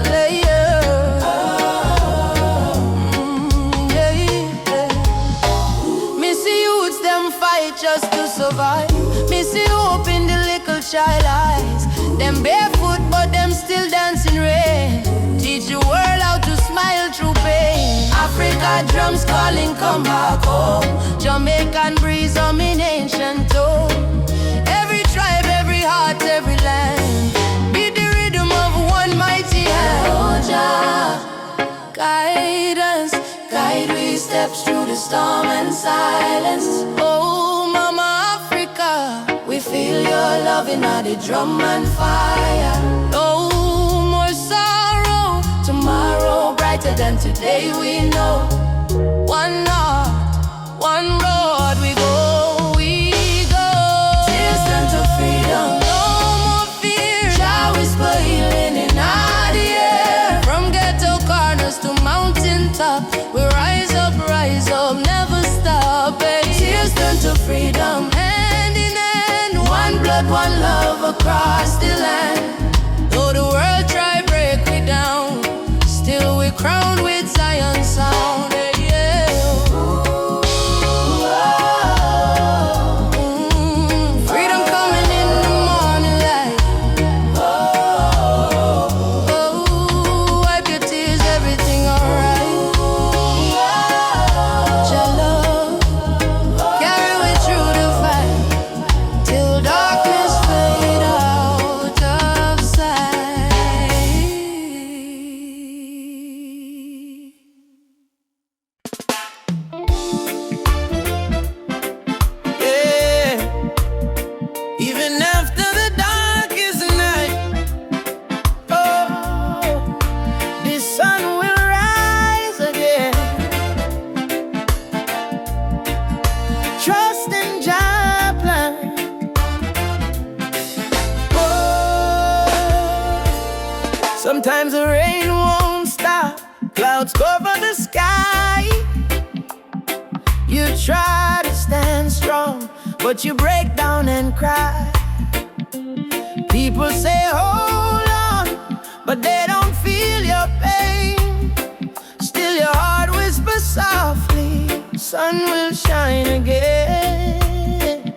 Yeah, yeah. Me see youths them fight just to survive. Me see hope in the little child eyes. Them barefoot but them still dancing rain. Teach the world how to smile through pain. Africa drums calling, come back home. Jamaican breeze on in ancient tone. Every tribe, every heart, every land, beat the rhythm of one mighty hand. Oh Jah, guide us, guide we steps through the storm and silence. Oh Mama Africa, we feel your love in the drum and fire. No more sorrow, tomorrow brighter than today we know. One heart, one road we go, we go. Tears turn to freedom, no more fear. Jah whisper healing in the air. From ghetto corners to mountain top, we rise up, never stop. Tears turn to freedom, hand in hand. One blood, one love across the land. Though the world try break me down, still we crowned with Zion sound. Freedom coming in the morning light. Wipe your tears, everything alright. Your love, carry me through the fight, till darkness fade out of sight. Yeah, even after the darkest night, oh, the sun will rise again. Trust in Jah plan. Oh, sometimes the rain won't stop, clouds cover the sky. You try to stand strong, but you break down and cry. People say hold on, but they don't feel your pain. Still your heart whispers softly, sun will shine again.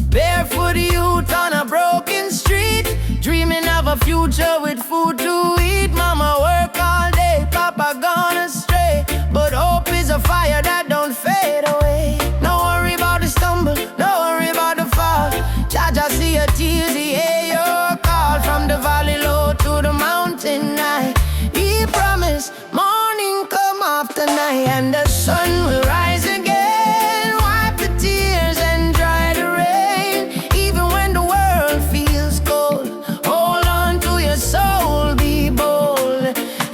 Barefoot youth on a broken street, dreaming of a future with food to eat. Mama work all day, Papa gone astray, but hope is a fire that don't fade away. No worry about the stumble, no worry about the fall. Jah see your tears, he hear your call. From the valley low to the mountain high, he promised morning come after night, and the sun will rise again. Wipe the tears and dry the rain. Even when the world feels cold, hold on to your soul, be bold.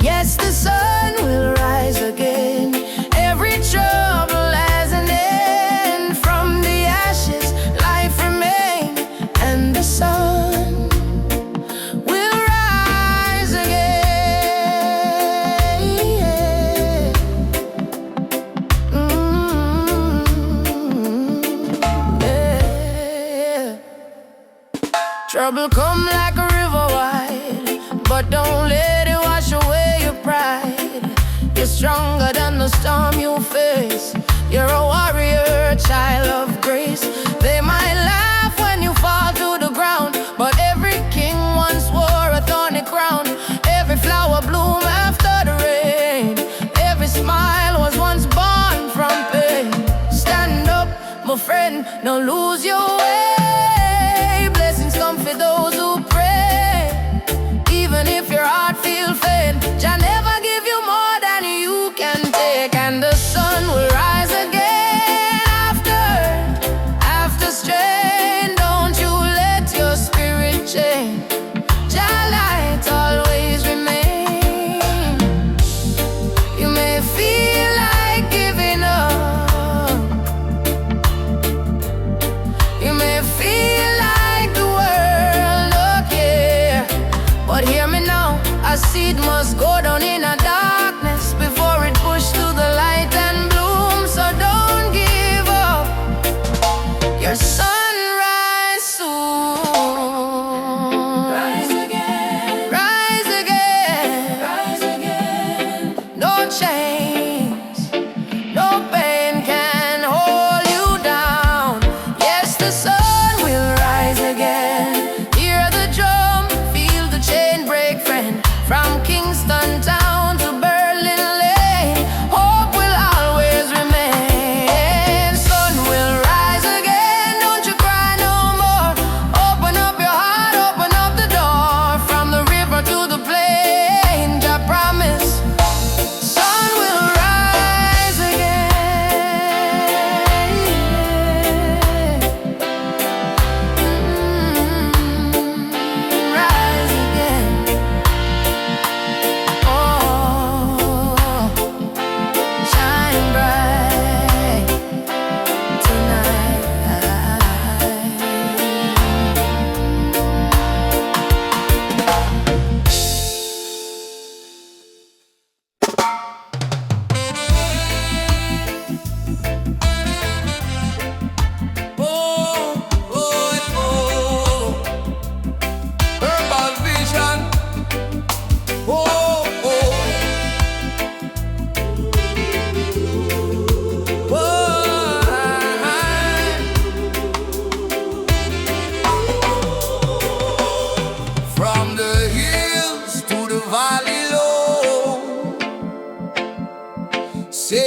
Yes, the sun will rise again. Every trouble has an end. From the ashes, life remains, and the sun will rise again. Yeah. Trouble come like a river wide, but don't let it wash away your pride. You're stronger than the storm you face. You're a warrior, child of grace. They might laugh when you fall to the ground, but every king once wore a thorny crown. Every flower bloom after the rain. Every smile was once born from pain. Stand up, my friend, don't lose your way. Blessings come for those who pray. Even if your heart feels faint, Jah never give you more than you can take. And the sun will rise again after strain. Don't you let your spirit change. Jah light always remain. You may feel like giving up, you may feel like the world don't care, but hear me now, a seed must go down in a darkness before it push to the light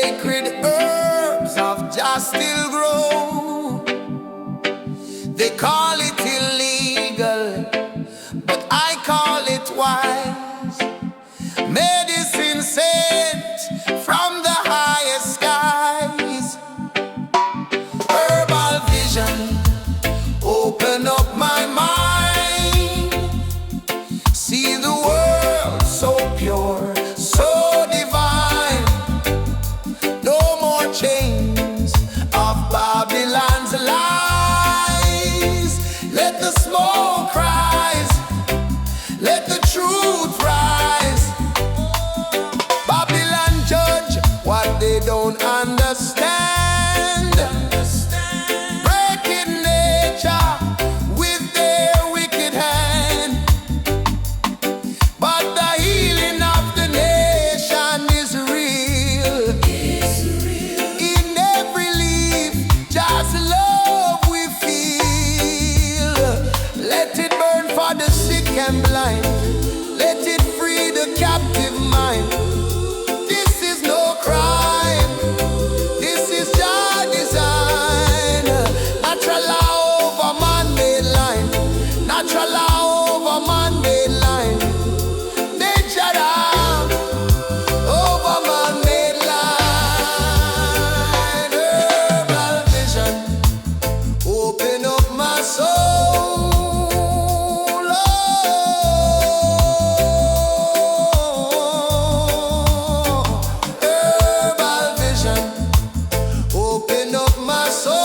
sacred herbs of Jah still grow. They call it illegal, but I call it wise. Medicine sent from the highest skies. Herbal vision, open up my mind. See the world so pure, so divine. No more chains of Babylon's lies. Let the smoke rise, let the truth rise. Babylon judge what they don't understand. Breaking nature with their wicked hand. But the healing of the nation is real. In every leaf, just love we feel. Let it burn for the sick and blind. Let it free the captive mind. This is no crime. This is Jah design. Natural law over man-made line. Natural law over man-made line. Nature law over man-made line. Herbal vision, open up my soul. Herbal vision, open up my soul.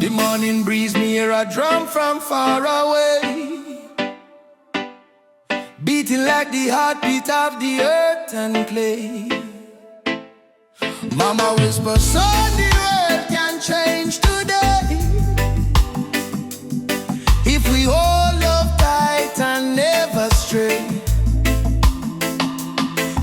The morning breeze, me hear a drum from far away, beating like the heartbeat of the earth and clay. Mama whisper, son, the world can change today if we hold up tight and never stray.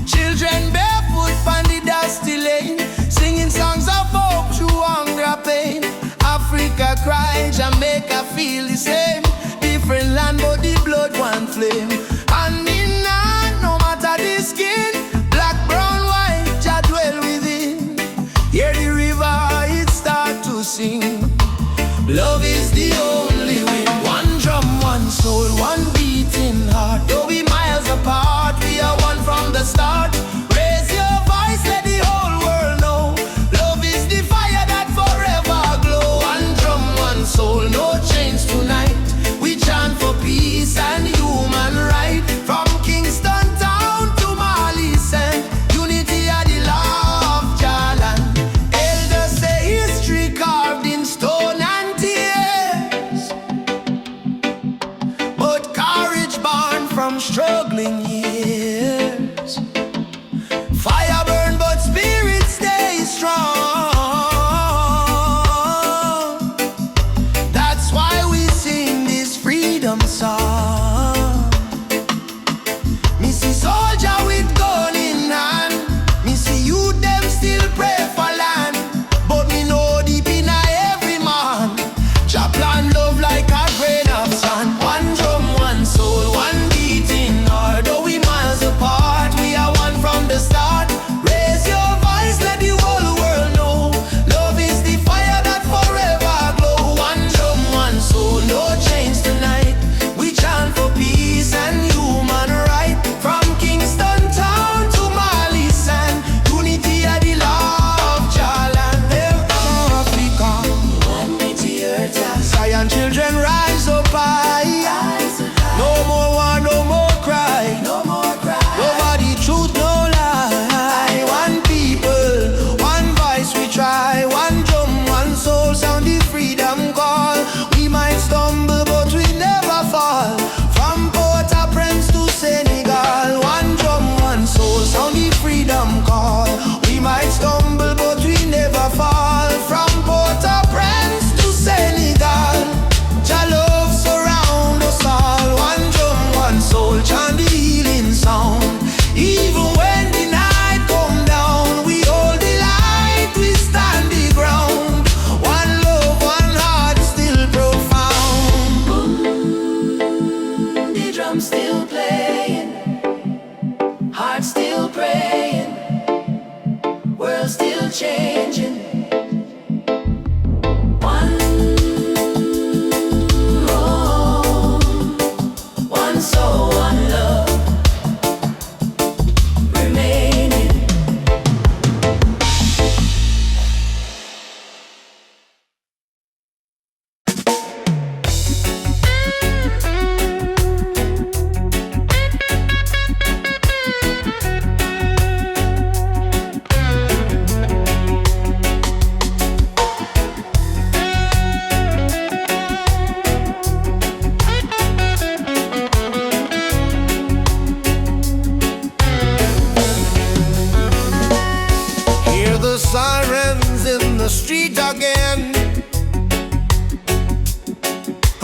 Children barefoot on the dusty lane, singing songs of hope through hunger pain. Africa cry, Jamaica feel the same. Different land but the blood one flame. And in hand, no matter the skin, black, brown, white, Jah dwell within. Hear the river, it start to sing. Love is the only win. One drum, one soul, one beating heart. Though we miles apart, we are one from the start. Raise your voice, let the whole world know. Love is the fire that forever glow. One drum, one soul, no chains tonight. We chant for peace and human right. From Kingston town to Mali sent, unity are the law of Jalan. Elders say history carved in stone and tears, but courage born from struggling years. Fire burn but spirit stay strong. That's why we sing this freedom song. Me see soldier with gun in hand. Me see you them still pray for land. But me know deep in every man, Jah plan love like a grain of sand. One drum, one soul, one beating heart. Though we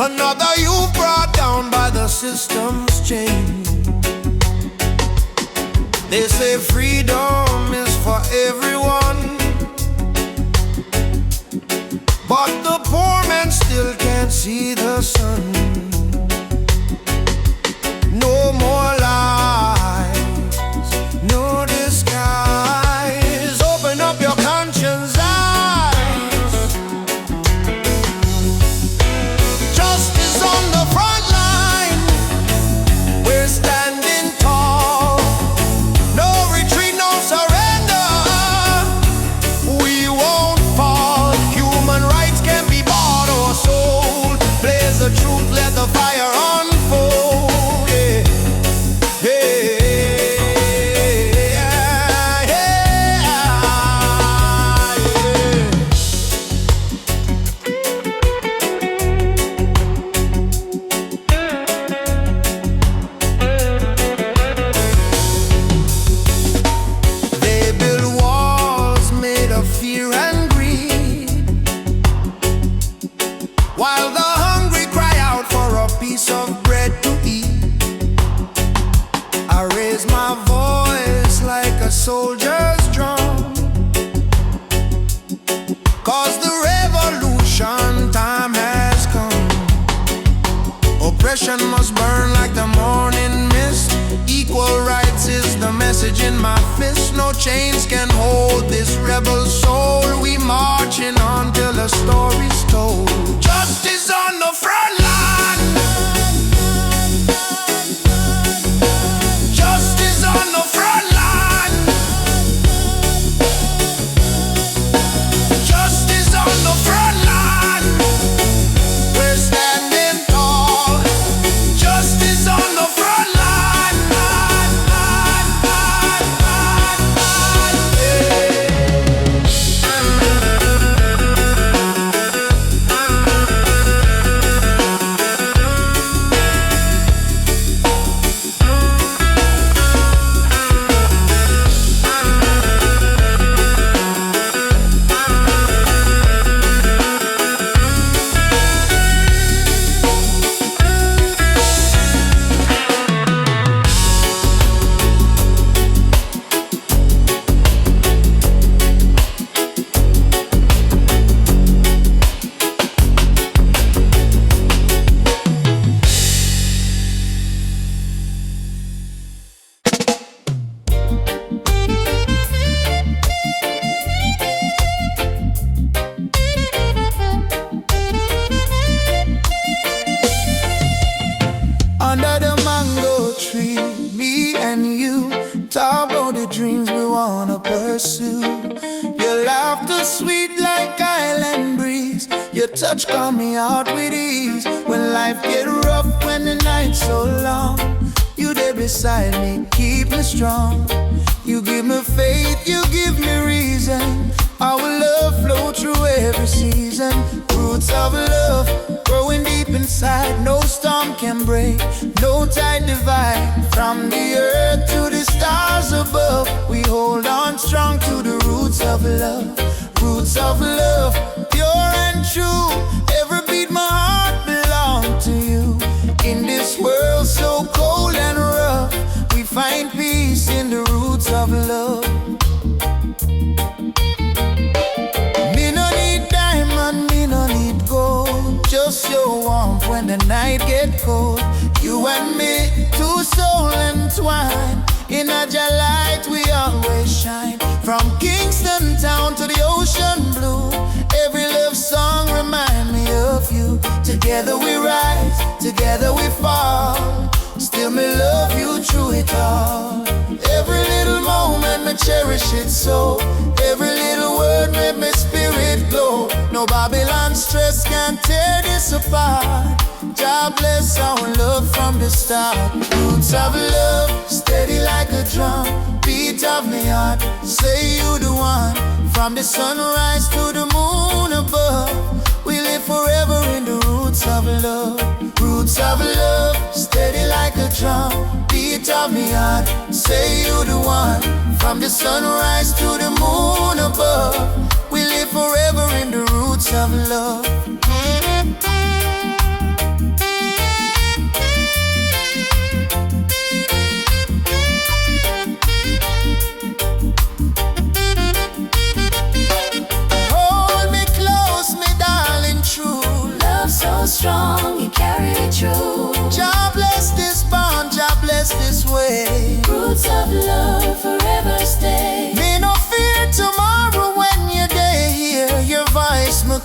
Another youth brought down by the system's change. They say freedom is for everyone, but the poor man still can't see the sun. No more lies, no disguise. Open up your conscience eyes. Justice on the front line. We're standing tall. No retreat, no surrender. We won't fall. Human rights can't be bought or sold. Blaze the truth, let the fire unfold. While the hungry cry out for a piece of bread to eat, I raise my voice like a soldier's drum, 'cause the revolution time has come. Oppression must burn like the morning mist. Equal rights is the message in my fist. No chains can hold this rebel soul. We marching on till the story's told. Justice on the front line. Justice on the front line. Justice on the front line. We're standing tall. Justice on the front line. Under the mango tree, me and you talk about the dreams we wanna pursue. Your laughter sweet like island breeze. Your touch calm me out with ease. When life get rough, when the night's so long, you there beside me, keep me strong. You give me faith, you give me reason. Our love flow through every season. Roots of love growing deep inside. No storm can break, no tide divide. From the earth to the stars above, we hold on strong to the roots of love. Roots of love, pure and true. Every beat my heart belong to you. In this world so cold and rough, we find peace in the roots of love. Me no need diamond, me no need gold. Just your warmth when the night get cold. You and me, two souls entwined. In a light we always shine. From Kingston town to the ocean blue, every love song remind me of you. Together we rise, together we fall. Still me love you through it all. Every little moment me cherish it so. Every little word made my spirit glow. No Babylon stress can tear this apart. God bless our love from the start. Roots of love, steady like a drum. Beat of me heart, say you the one. From the sunrise to the moon above, we live forever in the roots of love. Roots of love, steady like a drum. Beat of me heart, say you the one. From the sunrise to the moon above, we live forever in the roots of love.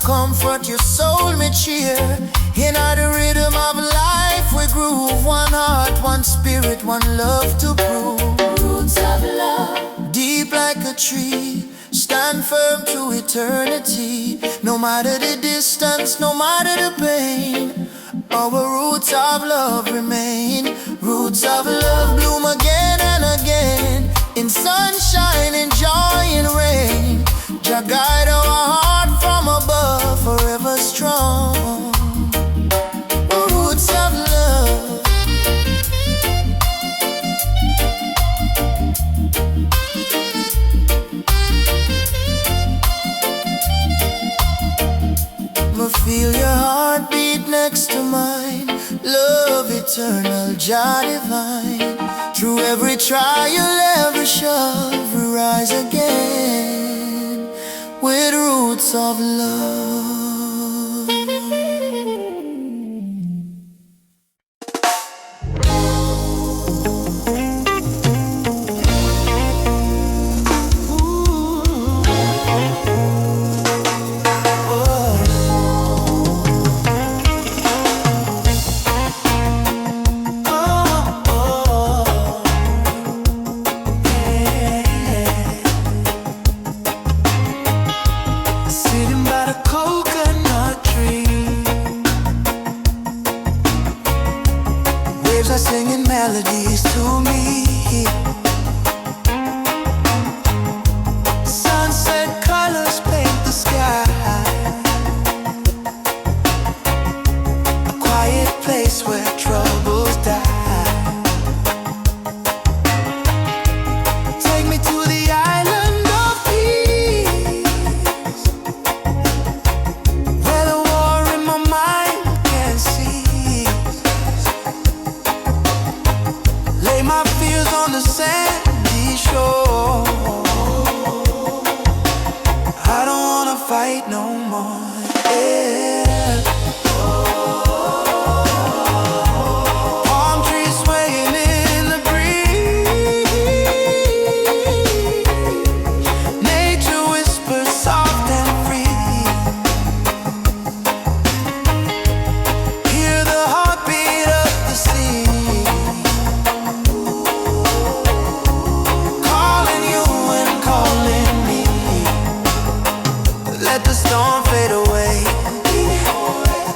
comfort your soul, me cheer. In the rhythm of life we groove. One heart, one spirit, one love to prove. Roots of love, Deep like a tree, stand firm to eternity. No matter the distance, no matter the pain, our roots of love remain. Roots of love bloom again and again, in sunshine, in joy, in rain. Jah guide our heart from above, forever strong. Roots of love. Feel your heartbeat next to mine. Love eternal, Jah divine. Through every trial, every shove, we rise again with roots of love. Are singing melodies to me. Sunset colors paint the sky. A quiet place where troubles die. Take me to the island of peace, where the war in my mind can cease. Lay my fears on the sandy shore. I don't wanna fight no more. Yeah. Palm trees swaying in the breeze. Nature whispers soft and free. Hear the heartbeat of the sea. Let the storm fade away.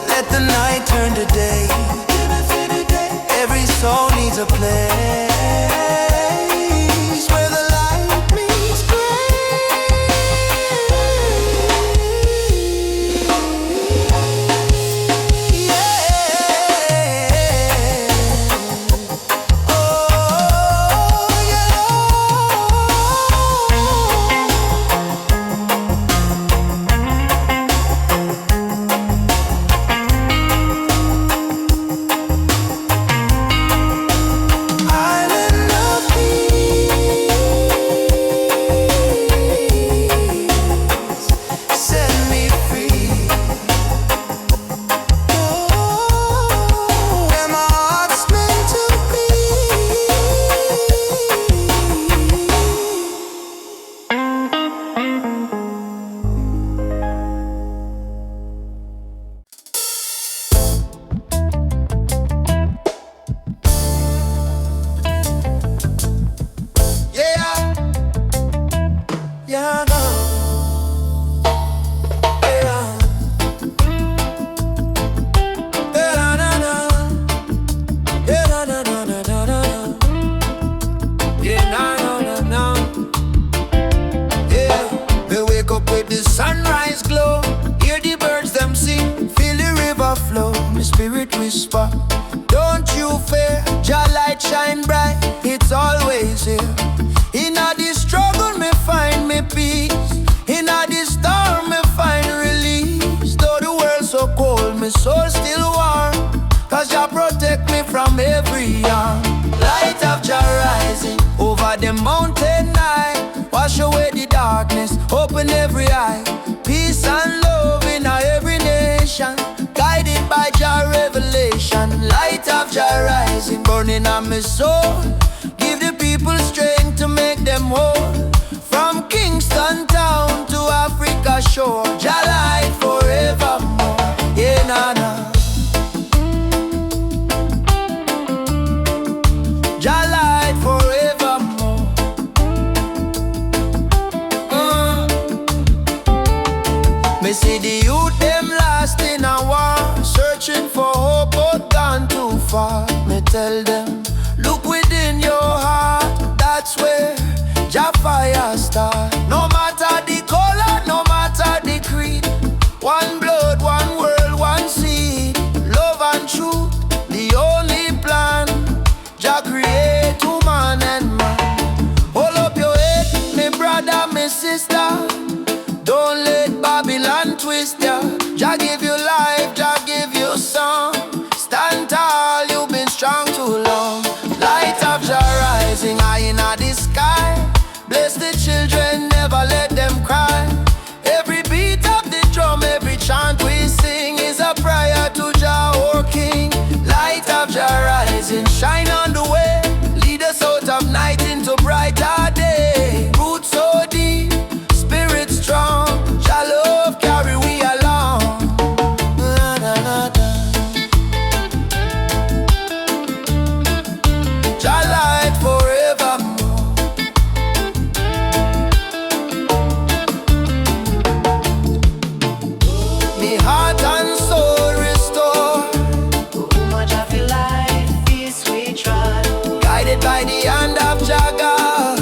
Let the night turn to day. Every soul needs a place where the light meets spirit whisper, don't you fear, Jah light shine bright, it's always here. In a this struggle me find me peace, in a this storm me find release. Though the world so cold, me soul still warm, cause Jah protect me from every harm. Light of Jah rising over the mountain night, wash away the darkness, open every eye. Peace and love in every nation, guided by Jah revelation. Light of Jah rising, burning on my soul, give the people strength to make them whole. From Kingston town to Africa shore, Jah light forever. nana. Jah light forevermore. Me see the youth them lost in a war, searching for hope but gone too far. Me tell them, look within your heart, that's where Jah fire start. No matter the color, no matter the creed, one blood, one world, one seed. Love and truth, the only plan. Jah create woman and man. Hold up your head, me brother, me sister. Don't let Babylon twist ya. Jah give you life, Jah give you song. Stand tall, you've been strong too long. Light of Jah rising high in the sky. Bless the children, never let them cry. Every beat of the drum, every chant we sing is a prayer to Jah, our King. Light of Jah rising, shine on the way. Lead us out of night into brighter day. Roots so deep, spirit strong. Jah love carry we along. Na, na, na, na. Jah light forevermore. Me heart and soul restore. Too much of your life is we try. Guided by the hand of Jah God.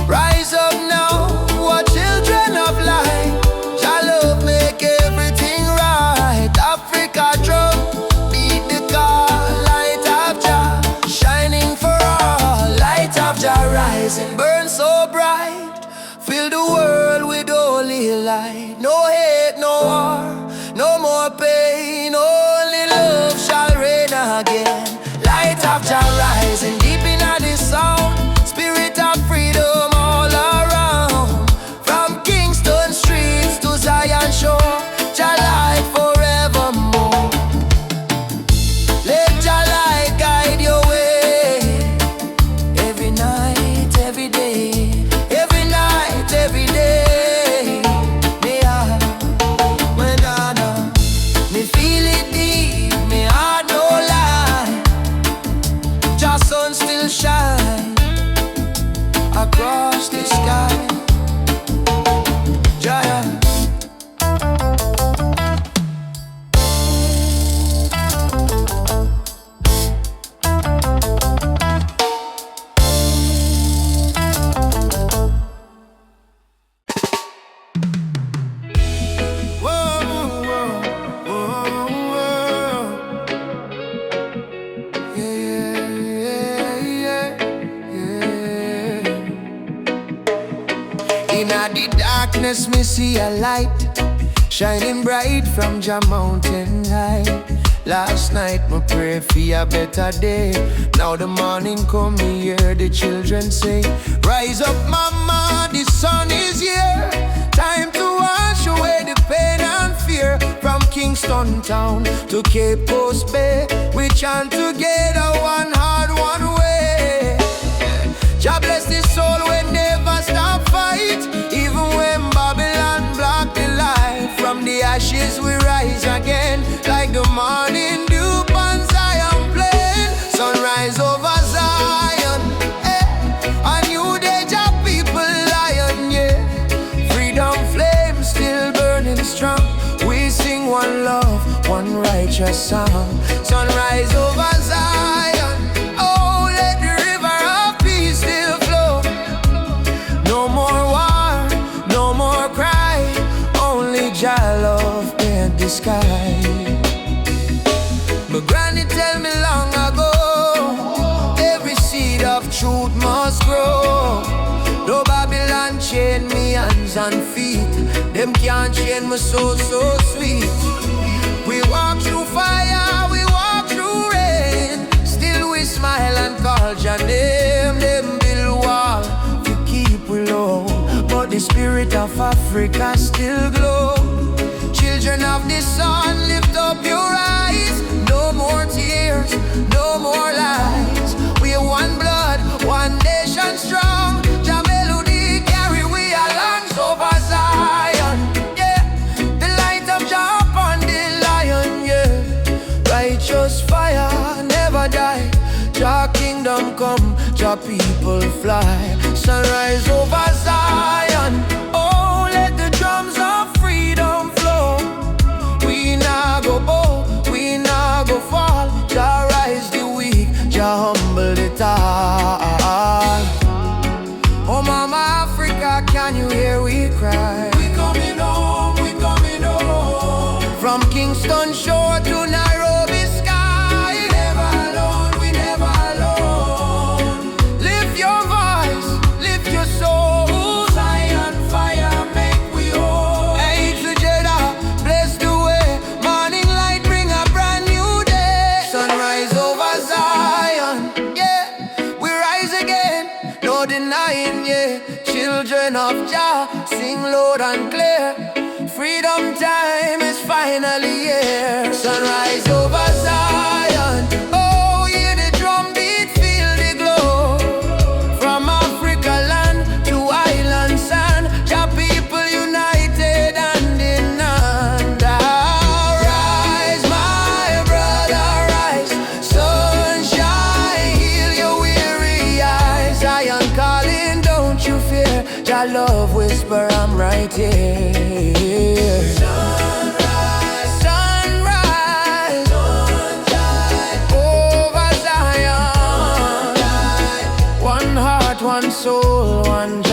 Rise up now, what children of light. Jah love make everything right. Africa drum, beat the call. Light of Jah, shining for all. Light of Jah rising, burn so bright. Fill the world with holy light. No hate, no war, no more pain. Only love shall reign again. Light of Jah rising deep in the sound. Spirit of freedom all around. From Kingston streets to Zion shore. Jah light forevermore. Let Jah light guide your way. Every night, every day. Every night, every day. Me heart, when I know. Me feel it deep, me heart no lie. Jah sun still shine across the sky. Giant. Whoa, whoa, whoa, whoa. Yeah, yeah, yeah, yeah. In the darkness, me see a light shining bright from Jah mountain high. Last night, me pray for a better day. Now the morning come, me hear the children say, rise up, mama, the sun is here. Time to wash away the pain and fear. From Kingston town to Cape Coast Bay, we chant together, one heart, one way. Jah bless the soul, we never stop fight. Even when Babylon block the light, from the ashes we rise again. Like the morning dew on Zion plain. Sunrise over Zion, a new day, Jah people lion, yeah. Freedom flame still burning strong. We sing one love, one righteous song. Sunrise over Zion, oh, let the river of peace still flow. No more war, no more cry. Only Jah love paint the sky. My granny tell me long ago, every seed of truth must grow. No Babylon chain me hands and feet. Them can't chain my soul so sweet. We walk through fire, we walk through rain. Still we smile and call Jah name. Them build wall to keep we low, but the spirit of Africa still glow. Children of the sun, lift up your eyes. No more tears, no more lies. We are one blood, one nation strong. Jah melody carry we along over Zion. Yeah, the light of Jah righteous fire never die. Jah kingdom come, Jah people fly. Sunrise over Zion. Oh, let the drums of freedom flow. We nah go bow, we nah go fall. Jah rise the weak, Jah humble the tall. Oh mama Africa, can you hear we cry? We coming home, we coming home. From Kingston shore to Nairobi sky. We never alone, we never alone. Lift your voice, lift your soul. Zion fire make we whole. Hey together, bless the way. Morning light bring a brand new day. Sunrise over Zion, yeah. We rise again, no denying, yeah. Children of Jah, sing loud and clear. Freedom time is finally here. Sunrise over Zion. Oh, hear the drum beat, feel the glow. From Africa land to island sand, Jah people united hand in hand. Rise, my brother, rise. Sunshine, heal your weary eyes. Zion calling, don't you fear. Jah love whisper, I'm right here. Sunrise, Sunrise, sunshine, over Zion. sunshine. One heart, one soul, one